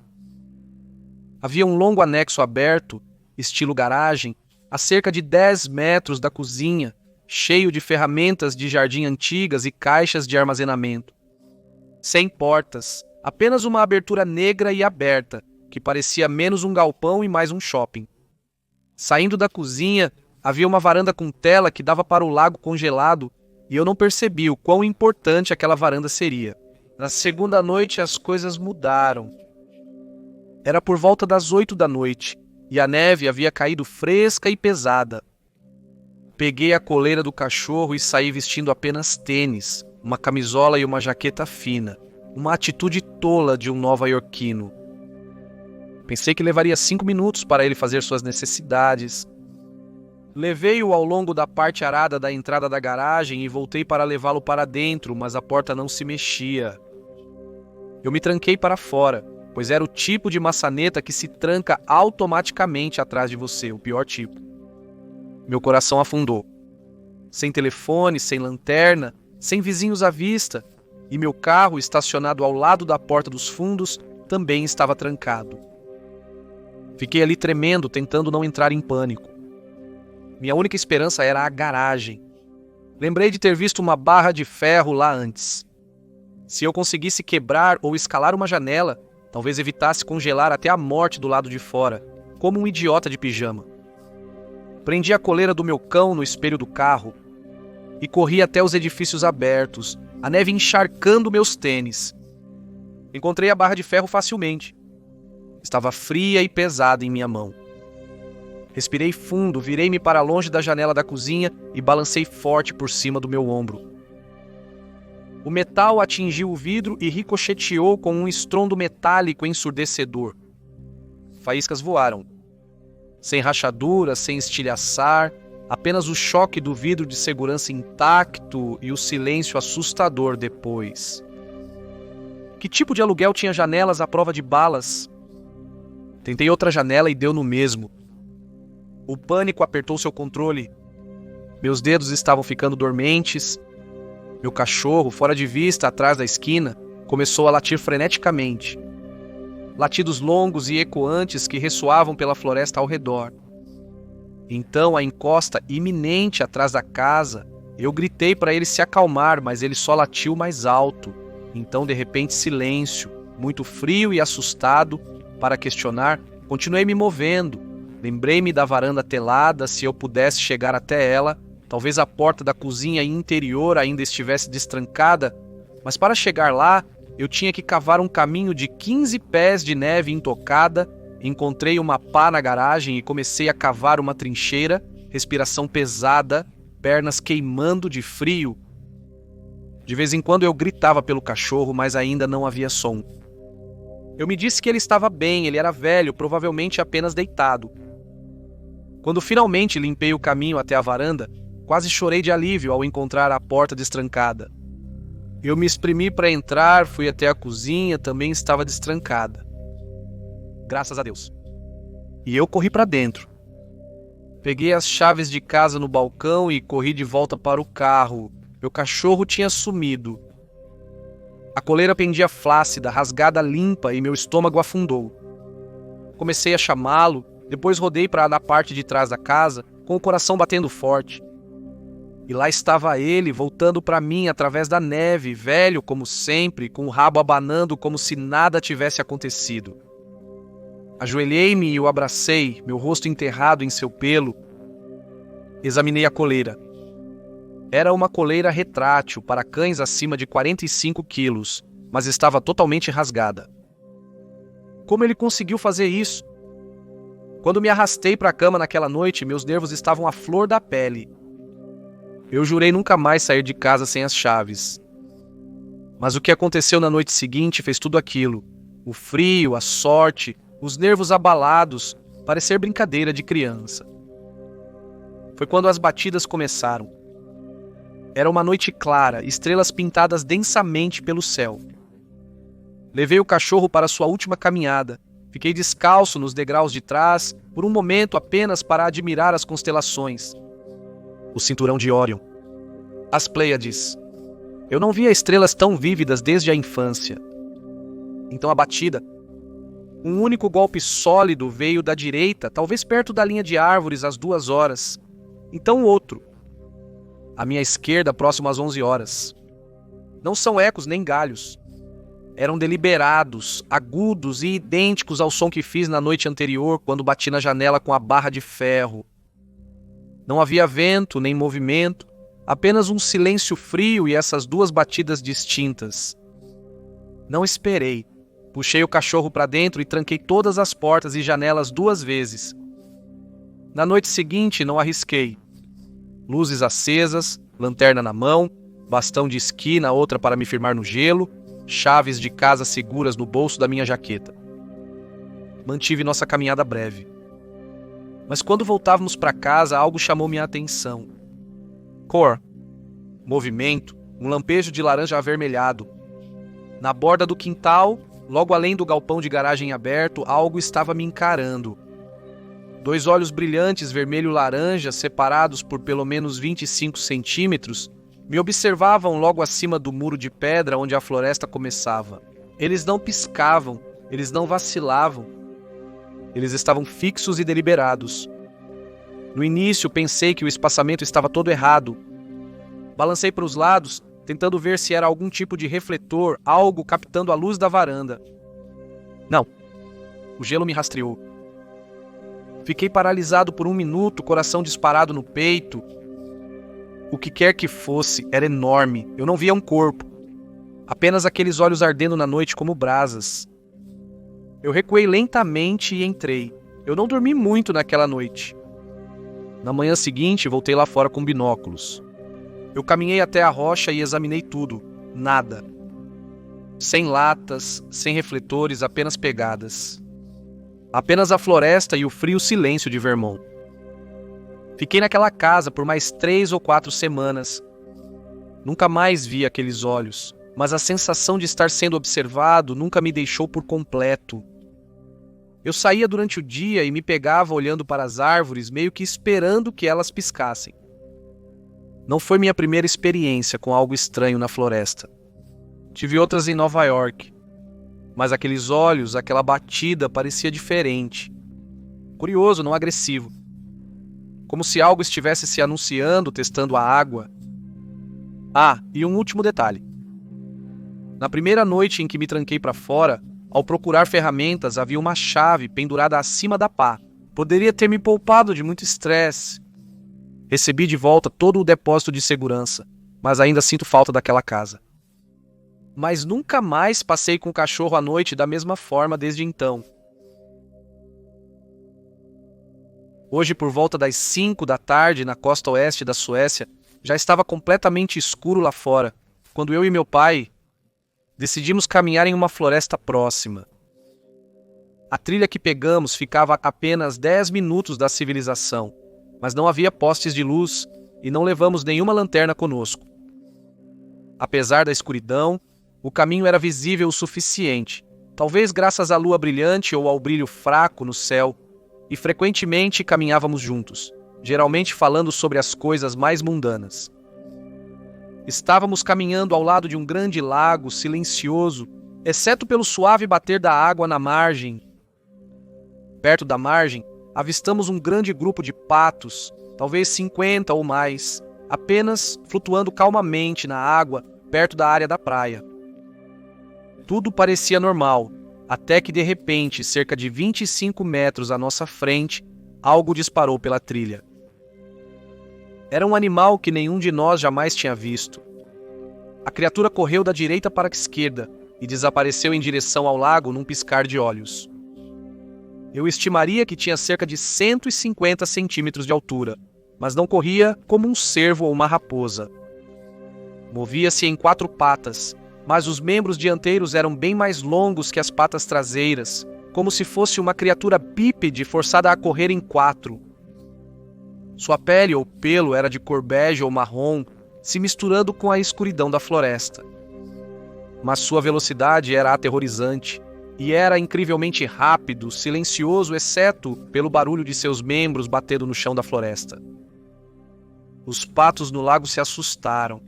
Havia um longo anexo aberto, estilo garagem, a cerca de 10 metros da cozinha, cheio de ferramentas de jardim antigas e caixas de armazenamento. Sem portas, apenas uma abertura negra e aberta, que parecia menos um galpão e mais um shopping. Saindo da cozinha, havia uma varanda com tela que dava para o lago congelado, e eu não percebi o quão importante aquela varanda seria. Na segunda noite as coisas mudaram. Era por volta das 8 da noite, e a neve havia caído fresca e pesada. Peguei a coleira do cachorro e saí vestindo apenas tênis, uma camisola e uma jaqueta fina, uma atitude tola de um nova-iorquino. Pensei que levaria 5 minutos para ele fazer suas necessidades. Levei-o ao longo da parte arada da entrada da garagem e voltei para levá-lo para dentro, mas a porta não se mexia. Eu me tranquei para fora, pois era o tipo de maçaneta que se tranca automaticamente atrás de você, o pior tipo. Meu coração afundou. Sem telefone, sem lanterna, sem vizinhos à vista, e meu carro, estacionado ao lado da porta dos fundos, também estava trancado. Fiquei ali tremendo, tentando não entrar em pânico. Minha única esperança era a garagem. Lembrei de ter visto uma barra de ferro lá antes. Se eu conseguisse quebrar ou escalar uma janela, talvez evitasse congelar até a morte do lado de fora, como um idiota de pijama. Prendi a coleira do meu cão no espelho do carro e corri até os edifícios abertos, a neve encharcando meus tênis. Encontrei a barra de ferro facilmente. Estava fria e pesada em minha mão. Respirei fundo, virei-me para longe da janela da cozinha e balancei forte por cima do meu ombro. O metal atingiu o vidro e ricocheteou com um estrondo metálico ensurdecedor. Faíscas voaram. Sem rachadura, sem estilhaçar, apenas o choque do vidro de segurança intacto e o silêncio assustador depois. Que tipo de aluguel tinha janelas à prova de balas? Tentei outra janela e deu no mesmo. O pânico apertou seu controle. Meus dedos estavam ficando dormentes. Meu cachorro, fora de vista, atrás da esquina, começou a latir freneticamente. Latidos longos e ecoantes que ressoavam pela floresta ao redor. Então, a encosta iminente atrás da casa, eu gritei para ele se acalmar, mas ele só latiu mais alto. Então, de repente, silêncio, muito frio e assustado. Para questionar, continuei me movendo. Lembrei-me da varanda telada, se eu pudesse chegar até ela. Talvez a porta da cozinha interior ainda estivesse destrancada, mas para chegar lá, eu tinha que cavar um caminho de 15 pés de neve intocada. Encontrei uma pá na garagem e comecei a cavar uma trincheira, respiração pesada, pernas queimando de frio. De vez em quando eu gritava pelo cachorro, mas ainda não havia som. Eu me disse que ele estava bem, ele era velho, provavelmente apenas deitado. Quando finalmente limpei o caminho até a varanda, quase chorei de alívio ao encontrar a porta destrancada. Eu me espremi para entrar, fui até a cozinha, também estava destrancada. Graças a Deus. E eu corri para dentro. Peguei as chaves de casa no balcão e corri de volta para o carro. Meu cachorro tinha sumido. A coleira pendia flácida, rasgada limpa e meu estômago afundou. Comecei a chamá-lo, depois rodei para a parte de trás da casa, com o coração batendo forte. E lá estava ele, voltando para mim através da neve, velho como sempre, com o rabo abanando como se nada tivesse acontecido. Ajoelhei-me e o abracei, meu rosto enterrado em seu pelo. Examinei a coleira. Era uma coleira retrátil para cães acima de 45 quilos, mas estava totalmente rasgada. Como ele conseguiu fazer isso? Quando me arrastei para a cama naquela noite, meus nervos estavam à flor da pele. Eu jurei nunca mais sair de casa sem as chaves. Mas o que aconteceu na noite seguinte fez tudo aquilo. O frio, a sorte, os nervos abalados, parecer brincadeira de criança. Foi quando as batidas começaram. Era uma noite clara, estrelas pintadas densamente pelo céu. Levei o cachorro para sua última caminhada. Fiquei descalço nos degraus de trás, por um momento apenas para admirar as constelações. O cinturão de Órion. As Pleiades. Eu não via estrelas tão vívidas desde a infância. Então a batida. Um único golpe sólido veio da direita, talvez perto da linha de árvores às 2 horas. Então outro. À minha esquerda, próximo às 11 horas. Não são ecos nem galhos. Eram deliberados, agudos e idênticos ao som que fiz na noite anterior, quando bati na janela com a barra de ferro. Não havia vento nem movimento, apenas um silêncio frio e essas 2 batidas distintas. Não esperei. Puxei o cachorro para dentro e tranquei todas as portas e janelas 2 vezes. Na noite seguinte, não arrisquei. Luzes acesas, lanterna na mão, bastão de esqui na outra para me firmar no gelo, chaves de casa seguras no bolso da minha jaqueta. Mantive nossa caminhada breve. Mas quando voltávamos para casa, algo chamou minha atenção. Cor, movimento, um lampejo de laranja avermelhado. Na borda do quintal, logo além do galpão de garagem aberto, algo estava me encarando. 2 olhos brilhantes vermelho-laranja, separados por pelo menos 25 centímetros, me observavam logo acima do muro de pedra onde a floresta começava. Eles não piscavam, eles não vacilavam. Eles estavam fixos e deliberados. No início pensei que o espaçamento estava todo errado. Balancei para os lados, tentando ver se era algum tipo de refletor, algo captando a luz da varanda. Não. O gelo me rastreou. Fiquei paralisado por 1 minuto, coração disparado no peito. O que quer que fosse, era enorme. Eu não via um corpo. Apenas aqueles olhos ardendo na noite como brasas. Eu recuei lentamente e entrei. Eu não dormi muito naquela noite. Na manhã seguinte, voltei lá fora com binóculos. Eu caminhei até a rocha e examinei tudo. Nada. Sem latas, sem refletores, apenas pegadas. Apenas a floresta e o frio silêncio de Vermont. Fiquei naquela casa por mais 3 ou 4 semanas. Nunca mais vi aqueles olhos, mas a sensação de estar sendo observado nunca me deixou por completo. Eu saía durante o dia e me pegava olhando para as árvores, meio que esperando que elas piscassem. Não foi minha primeira experiência com algo estranho na floresta. Tive outras em Nova York. Mas aqueles olhos, aquela batida parecia diferente. Curioso, não agressivo. Como se algo estivesse se anunciando, testando a água. Ah, e um último detalhe. Na primeira noite em que me tranquei para fora, ao procurar ferramentas, havia uma chave pendurada acima da pá. Poderia ter me poupado de muito estresse. Recebi de volta todo o depósito de segurança, mas ainda sinto falta daquela casa. Mas nunca mais passei com o cachorro à noite da mesma forma desde então. Hoje, por volta das 5 da tarde, na costa oeste da Suécia, já estava completamente escuro lá fora, quando eu e meu pai decidimos caminhar em uma floresta próxima. A trilha que pegamos ficava a apenas 10 minutos da civilização, mas não havia postes de luz e não levamos nenhuma lanterna conosco. Apesar da escuridão, o caminho era visível o suficiente, talvez graças à lua brilhante ou ao brilho fraco no céu, e frequentemente caminhávamos juntos, geralmente falando sobre as coisas mais mundanas. Estávamos caminhando ao lado de um grande lago silencioso, exceto pelo suave bater da água na margem. Perto da margem, avistamos um grande grupo de patos, talvez 50 ou mais, apenas flutuando calmamente na água perto da área da praia. Tudo parecia normal, até que de repente, cerca de 25 metros à nossa frente, algo disparou pela trilha. Era um animal que nenhum de nós jamais tinha visto. A criatura correu da direita para a esquerda e desapareceu em direção ao lago num piscar de olhos. Eu estimaria que tinha cerca de 150 centímetros de altura, mas não corria como um cervo ou uma raposa. Movia-se em 4 patas, mas os membros dianteiros eram bem mais longos que as patas traseiras, como se fosse uma criatura bípede forçada a correr em 4. Sua pele ou pelo era de cor bege ou marrom, se misturando com a escuridão da floresta. Mas sua velocidade era aterrorizante, e era incrivelmente rápido, silencioso, exceto pelo barulho de seus membros batendo no chão da floresta. Os patos no lago se assustaram.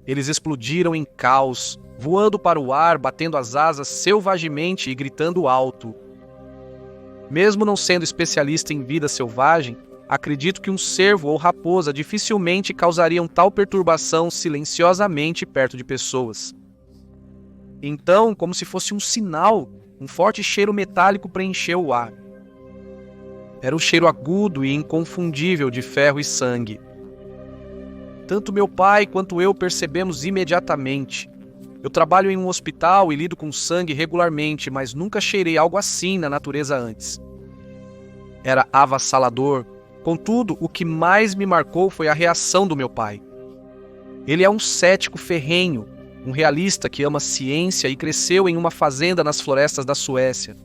Eles explodiram em caos, voando para o ar, batendo as asas selvagemente e gritando alto. Mesmo não sendo especialista em vida selvagem, acredito que um cervo ou raposa dificilmente causariam tal perturbação silenciosamente perto de pessoas. Então, como se fosse um sinal, um forte cheiro metálico preencheu o ar. Era um cheiro agudo e inconfundível de ferro e sangue. Tanto meu pai quanto eu percebemos imediatamente. Eu trabalho em um hospital e lido com sangue regularmente, mas nunca cheirei algo assim na natureza antes. Era avassalador. Contudo, o que mais me marcou foi a reação do meu pai. Ele é um cético ferrenho, um realista que ama ciência e cresceu em uma fazenda nas florestas da Suécia.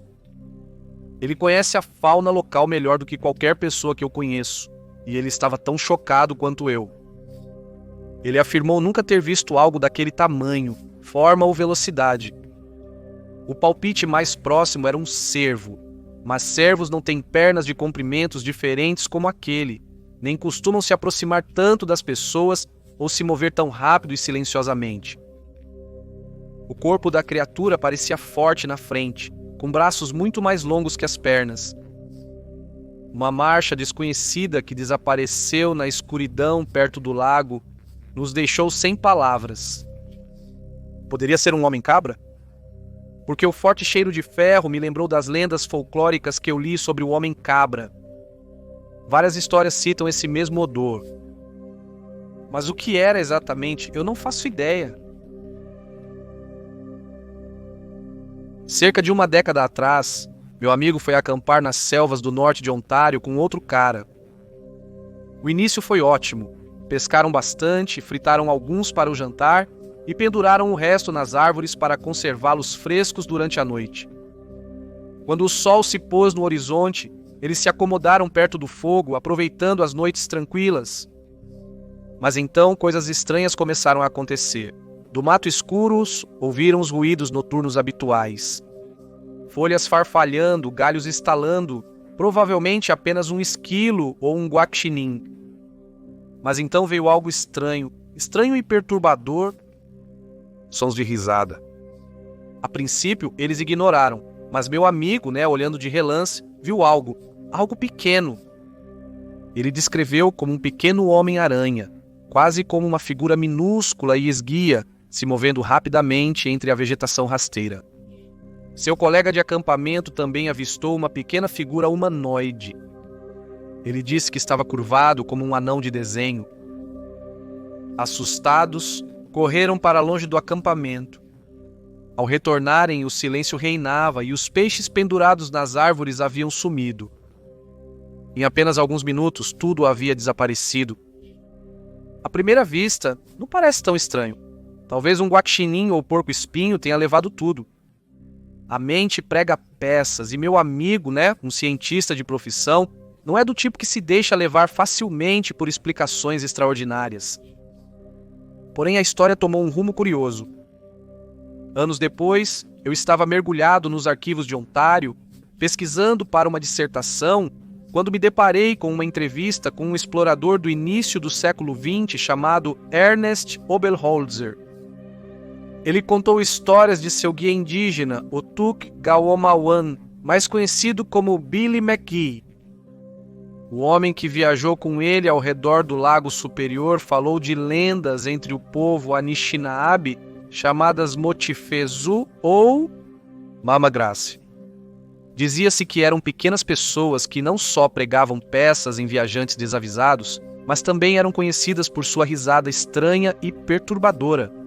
Ele conhece a fauna local melhor do que qualquer pessoa que eu conheço, e ele estava tão chocado quanto eu. Ele afirmou nunca ter visto algo daquele tamanho, forma ou velocidade. O palpite mais próximo era um cervo, mas cervos não têm pernas de comprimentos diferentes como aquele, nem costumam se aproximar tanto das pessoas ou se mover tão rápido e silenciosamente. O corpo da criatura parecia forte na frente, com braços muito mais longos que as pernas. Uma marcha desconhecida que desapareceu na escuridão perto do lago nos deixou sem palavras. Poderia ser um homem-cabra? Porque o forte cheiro de ferro me lembrou das lendas folclóricas que eu li sobre o homem-cabra. Várias histórias citam esse mesmo odor. Mas o que era exatamente, eu não faço ideia. Cerca de uma década atrás, meu amigo foi acampar nas selvas do norte de Ontário com outro cara. O início foi ótimo. Pescaram bastante, fritaram alguns para o jantar e penduraram o resto nas árvores para conservá-los frescos durante a noite. Quando o sol se pôs no horizonte, eles se acomodaram perto do fogo, aproveitando as noites tranquilas. Mas então coisas estranhas começaram a acontecer. Do mato escuro, ouviram os ruídos noturnos habituais. Folhas farfalhando, galhos estalando, provavelmente apenas um esquilo ou um guaxinim. Mas então veio algo estranho, estranho e perturbador. Sons de risada. A princípio, eles ignoraram, mas meu amigo, olhando de relance, viu algo pequeno. Ele descreveu como um pequeno homem-aranha, quase como uma figura minúscula e esguia, se movendo rapidamente entre a vegetação rasteira. Seu colega de acampamento também avistou uma pequena figura humanoide. Ele disse que estava curvado como um anão de desenho. Assustados, correram para longe do acampamento. Ao retornarem, o silêncio reinava e os peixes pendurados nas árvores haviam sumido. Em apenas alguns minutos, tudo havia desaparecido. À primeira vista, não parece tão estranho. Talvez um guaxinim ou porco-espinho tenha levado tudo. A mente prega peças e meu amigo, um cientista de profissão, não é do tipo que se deixa levar facilmente por explicações extraordinárias. Porém, a história tomou um rumo curioso. Anos depois, eu estava mergulhado nos arquivos de Ontário, pesquisando para uma dissertação, quando me deparei com uma entrevista com um explorador do início do século XX chamado Ernest Oberholzer. Ele contou histórias de seu guia indígena, Otuk Gawomawan, mais conhecido como Billy McGee. O homem que viajou com ele ao redor do Lago Superior falou de lendas entre o povo Anishinaabe, chamadas Motifezu ou Mamagrace. Dizia-se que eram pequenas pessoas que não só pregavam peças em viajantes desavisados, mas também eram conhecidas por sua risada estranha e perturbadora.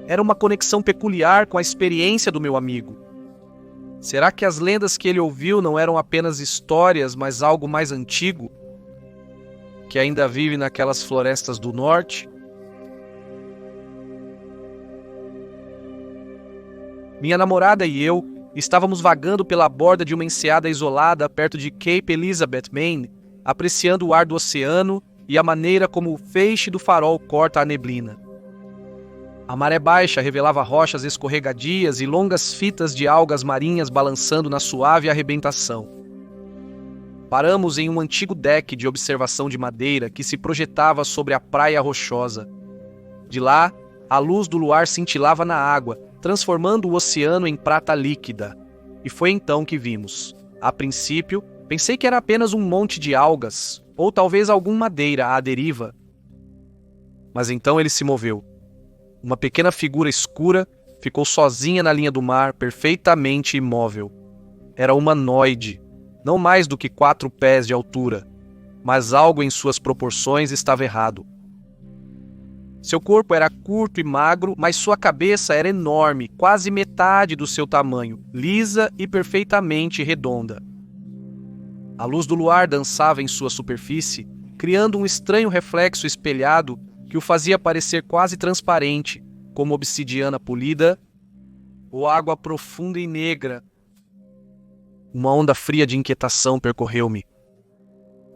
Era uma conexão peculiar com a experiência do meu amigo. Será que as lendas que ele ouviu não eram apenas histórias, mas algo mais antigo, que ainda vive naquelas florestas do norte? Minha namorada e eu estávamos vagando pela borda de uma enseada isolada perto de Cape Elizabeth, Maine, apreciando o ar do oceano e a maneira como o feixe do farol corta a neblina. A maré baixa revelava rochas escorregadias e longas fitas de algas marinhas balançando na suave arrebentação. Paramos em um antigo deck de observação de madeira que se projetava sobre a praia rochosa. De lá, a luz do luar cintilava na água, transformando o oceano em prata líquida. E foi então que vimos. A princípio, pensei que era apenas um monte de algas, ou talvez alguma madeira à deriva. Mas então ele se moveu. Uma pequena figura escura ficou sozinha na linha do mar, perfeitamente imóvel. Era humanoide, não mais do que 4 pés de altura, mas algo em suas proporções estava errado. Seu corpo era curto e magro, mas sua cabeça era enorme, quase metade do seu tamanho, lisa e perfeitamente redonda. A luz do luar dançava em sua superfície, criando um estranho reflexo espelhado que o fazia parecer quase transparente, como obsidiana polida ou água profunda e negra. Uma onda fria de inquietação percorreu-me.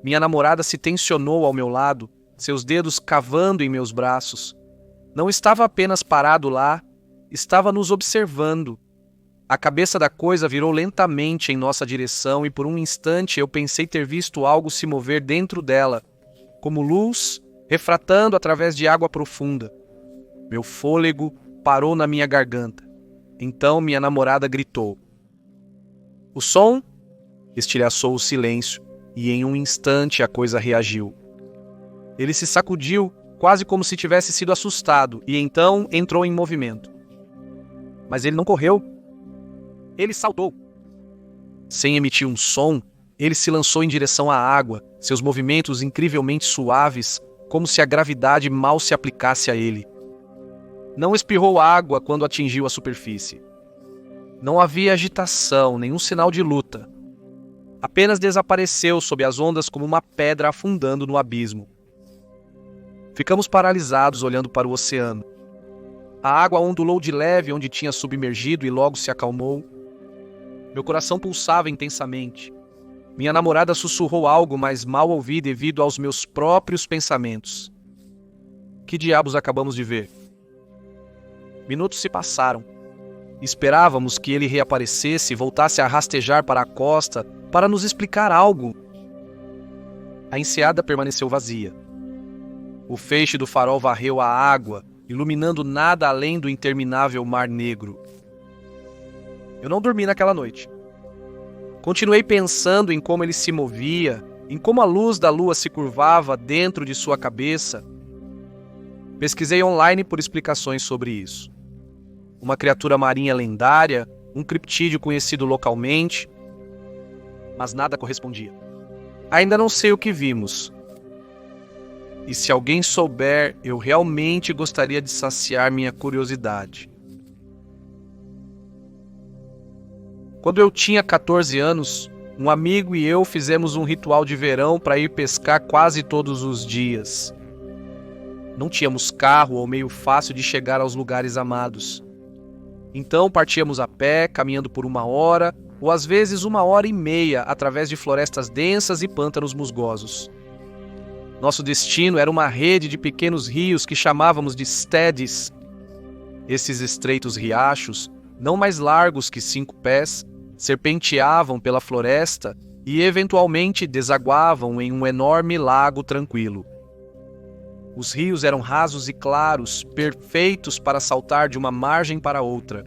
Minha namorada se tensionou ao meu lado, seus dedos cavando em meus braços. Não estava apenas parado lá, estava nos observando. A cabeça da coisa virou lentamente em nossa direção e por um instante eu pensei ter visto algo se mover dentro dela, como luz refratando através de água profunda. Meu fôlego parou na minha garganta. Então minha namorada gritou. O som estilhaçou o silêncio e em um instante a coisa reagiu. Ele se sacudiu, quase como se tivesse sido assustado, e então entrou em movimento. Mas ele não correu. Ele saltou. Sem emitir um som, ele se lançou em direção à água, seus movimentos incrivelmente suaves, como se a gravidade mal se aplicasse a ele. Não espirrou água quando atingiu a superfície. Não havia agitação, nenhum sinal de luta. Apenas desapareceu sob as ondas como uma pedra afundando no abismo. Ficamos paralisados olhando para o oceano. A água ondulou de leve onde tinha submergido e logo se acalmou. Meu coração pulsava intensamente. Minha namorada sussurrou algo, mas mal ouvi devido aos meus próprios pensamentos. Que diabos acabamos de ver? Minutos se passaram. Esperávamos que ele reaparecesse e voltasse a rastejar para a costa para nos explicar algo. A enseada permaneceu vazia. O feixe do farol varreu a água, iluminando nada além do interminável Mar Negro. Eu não dormi naquela noite. Continuei pensando em como ele se movia, em como a luz da lua se curvava dentro de sua cabeça. Pesquisei online por explicações sobre isso. Uma criatura marinha lendária, um criptídeo conhecido localmente, mas nada correspondia. Ainda não sei o que vimos. E se alguém souber, eu realmente gostaria de saciar minha curiosidade. Quando eu tinha 14 anos, um amigo e eu fizemos um ritual de verão para ir pescar quase todos os dias. Não tínhamos carro ou meio fácil de chegar aos lugares amados. Então partíamos a pé, caminhando por 1 hora, ou às vezes 1 hora e meia, através de florestas densas e pântanos musgosos. Nosso destino era uma rede de pequenos rios que chamávamos de steads. Esses estreitos riachos, não mais largos que 5 pés, serpenteavam pela floresta e eventualmente desaguavam em um enorme lago tranquilo. Os rios eram rasos e claros, perfeitos para saltar de uma margem para outra.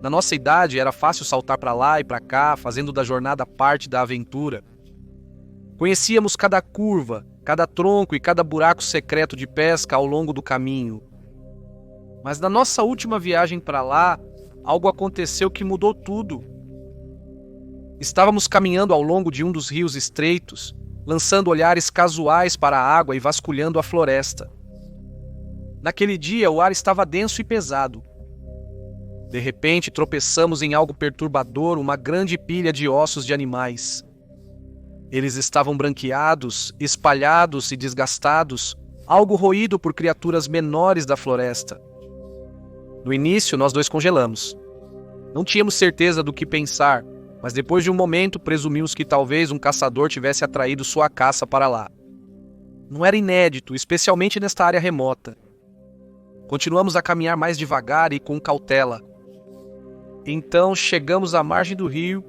Na nossa idade era fácil saltar para lá e para cá, fazendo da jornada parte da aventura. Conhecíamos cada curva, cada tronco e cada buraco secreto de pesca ao longo do caminho. Mas na nossa última viagem para lá, algo aconteceu que mudou tudo. Estávamos caminhando ao longo de um dos rios estreitos, lançando olhares casuais para a água e vasculhando a floresta. Naquele dia, o ar estava denso e pesado. De repente, tropeçamos em algo perturbador, uma grande pilha de ossos de animais. Eles estavam branqueados, espalhados e desgastados, algo roído por criaturas menores da floresta. No início, nós dois congelamos. Não tínhamos certeza do que pensar, mas depois de um momento presumimos que talvez um caçador tivesse atraído sua caça para lá. Não era inédito, especialmente nesta área remota. Continuamos a caminhar mais devagar e com cautela. Então chegamos à margem do rio.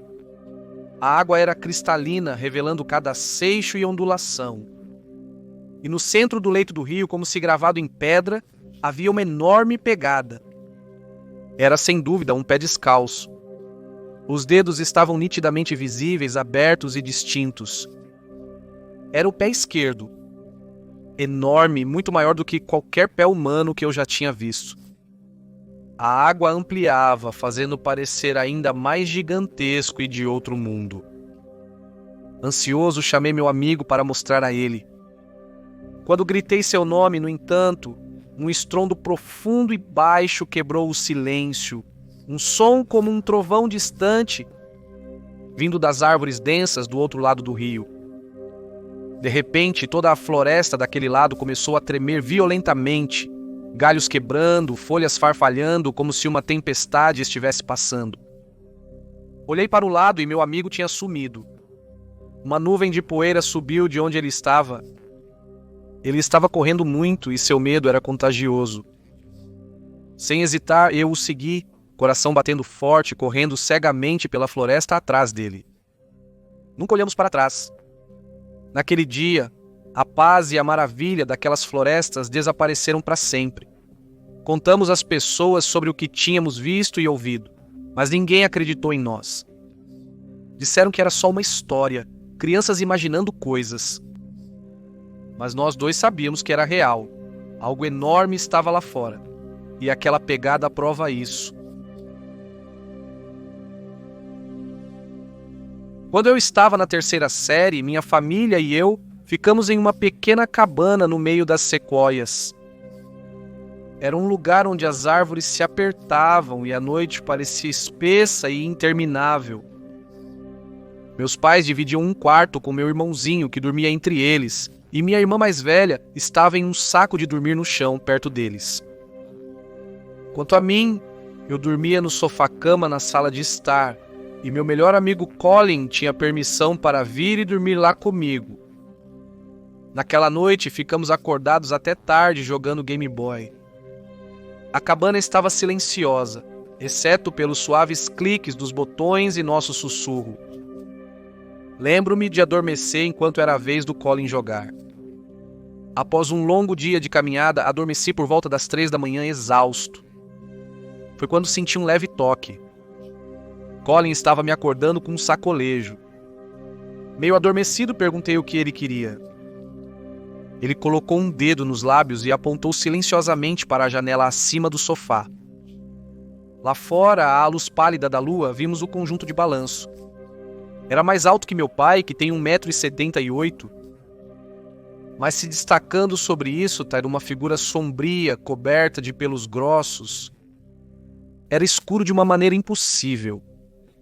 A água era cristalina, revelando cada seixo e ondulação. E no centro do leito do rio, como se gravado em pedra, havia uma enorme pegada. Era sem dúvida um pé descalço. Os dedos estavam nitidamente visíveis, abertos e distintos. Era o pé esquerdo. Enorme, muito maior do que qualquer pé humano que eu já tinha visto. A água ampliava, fazendo parecer ainda mais gigantesco e de outro mundo. Ansioso, chamei meu amigo para mostrar a ele. Quando gritei seu nome, no entanto, um estrondo profundo e baixo quebrou o silêncio. Um som como um trovão distante, vindo das árvores densas do outro lado do rio. De repente, toda a floresta daquele lado começou a tremer violentamente, galhos quebrando, folhas farfalhando, como se uma tempestade estivesse passando. Olhei para o lado e meu amigo tinha sumido. Uma nuvem de poeira subiu de onde ele estava. Ele estava correndo muito e seu medo era contagioso. Sem hesitar, eu o segui, coração batendo forte, correndo cegamente pela floresta atrás dele. Nunca olhamos para trás. Naquele dia, a paz e a maravilha daquelas florestas desapareceram para sempre. Contamos às pessoas sobre o que tínhamos visto e ouvido, mas ninguém acreditou em nós. Disseram que era só uma história, crianças imaginando coisas. Mas nós dois sabíamos que era real. Algo enorme estava lá fora, e aquela pegada prova isso. Quando eu estava na 3ª série, minha família e eu ficamos em uma pequena cabana no meio das sequoias. Era um lugar onde as árvores se apertavam e a noite parecia espessa e interminável. Meus pais dividiam um quarto com meu irmãozinho, que dormia entre eles, e minha irmã mais velha estava em um saco de dormir no chão, perto deles. Quanto a mim, eu dormia no sofá-cama na sala de estar, e meu melhor amigo Colin tinha permissão para vir e dormir lá comigo. Naquela noite, ficamos acordados até tarde jogando Game Boy. A cabana estava silenciosa, exceto pelos suaves cliques dos botões e nosso sussurro. Lembro-me de adormecer enquanto era a vez do Colin jogar. Após um longo dia de caminhada, adormeci por volta das 3 da manhã exausto. Foi quando senti um leve toque. Colin estava me acordando com um sacolejo. Meio adormecido, perguntei o que ele queria. Ele colocou um dedo nos lábios e apontou silenciosamente para a janela acima do sofá. Lá fora, à luz pálida da lua, vimos o conjunto de balanço. Era mais alto que meu pai, que tem 1,78 m, mas se destacando sobre isso era uma figura sombria, coberta de pelos grossos. Era escuro de uma maneira impossível.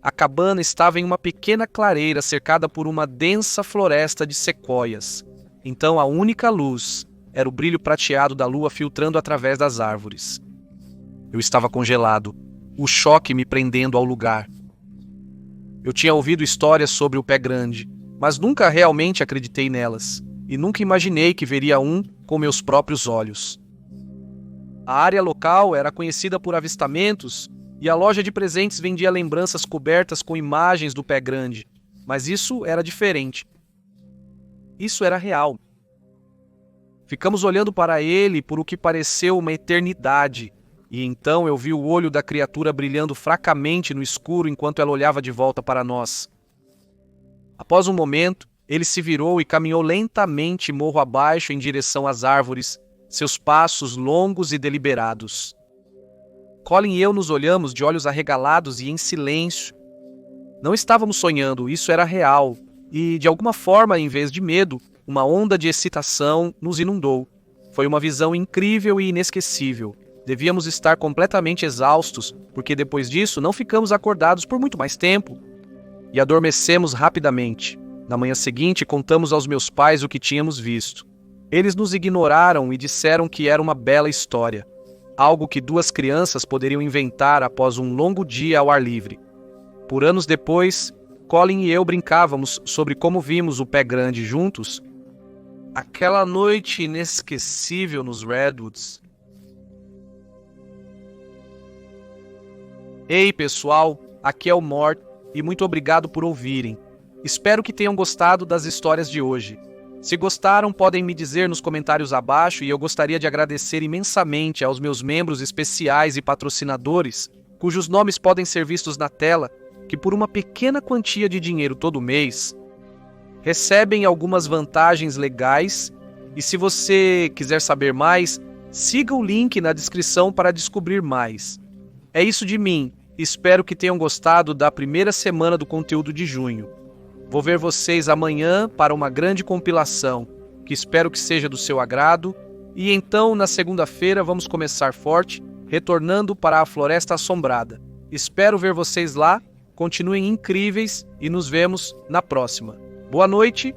A cabana estava em uma pequena clareira cercada por uma densa floresta de sequoias. Então a única luz era o brilho prateado da lua filtrando através das árvores. Eu estava congelado, o choque me prendendo ao lugar. Eu tinha ouvido histórias sobre o Pé Grande, mas nunca realmente acreditei nelas, e nunca imaginei que veria um com meus próprios olhos. A área local era conhecida por avistamentos e a loja de presentes vendia lembranças cobertas com imagens do Pé Grande, mas isso era diferente. Isso era real. Ficamos olhando para ele por o que pareceu uma eternidade, e então eu vi o olho da criatura brilhando fracamente no escuro enquanto ela olhava de volta para nós. Após um momento, ele se virou e caminhou lentamente morro abaixo em direção às árvores, seus passos longos e deliberados. Colin e eu nos olhamos de olhos arregalados e em silêncio. Não estávamos sonhando, isso era real, e, de alguma forma, em vez de medo, uma onda de excitação nos inundou. Foi uma visão incrível e inesquecível. Devíamos estar completamente exaustos, porque depois disso não ficamos acordados por muito mais tempo. E adormecemos rapidamente. Na manhã seguinte, contamos aos meus pais o que tínhamos visto. Eles nos ignoraram e disseram que era uma bela história. Algo que duas crianças poderiam inventar após um longo dia ao ar livre. Por anos depois, Colin e eu brincávamos sobre como vimos o Pé Grande juntos. Aquela noite inesquecível nos Redwoods. Ei, pessoal, aqui é o Mort e muito obrigado por ouvirem. Espero que tenham gostado das histórias de hoje. Se gostaram, podem me dizer nos comentários abaixo e eu gostaria de agradecer imensamente aos meus membros especiais e patrocinadores, cujos nomes podem ser vistos na tela, que por uma pequena quantia de dinheiro todo mês, recebem algumas vantagens legais e se você quiser saber mais, siga o link na descrição para descobrir mais. É isso de mim, espero que tenham gostado da primeira semana do conteúdo de junho. Vou ver vocês amanhã para uma grande compilação, que espero que seja do seu agrado, e então na segunda-feira vamos começar forte, retornando para a Floresta Assombrada. Espero ver vocês lá, continuem incríveis e nos vemos na próxima. Boa noite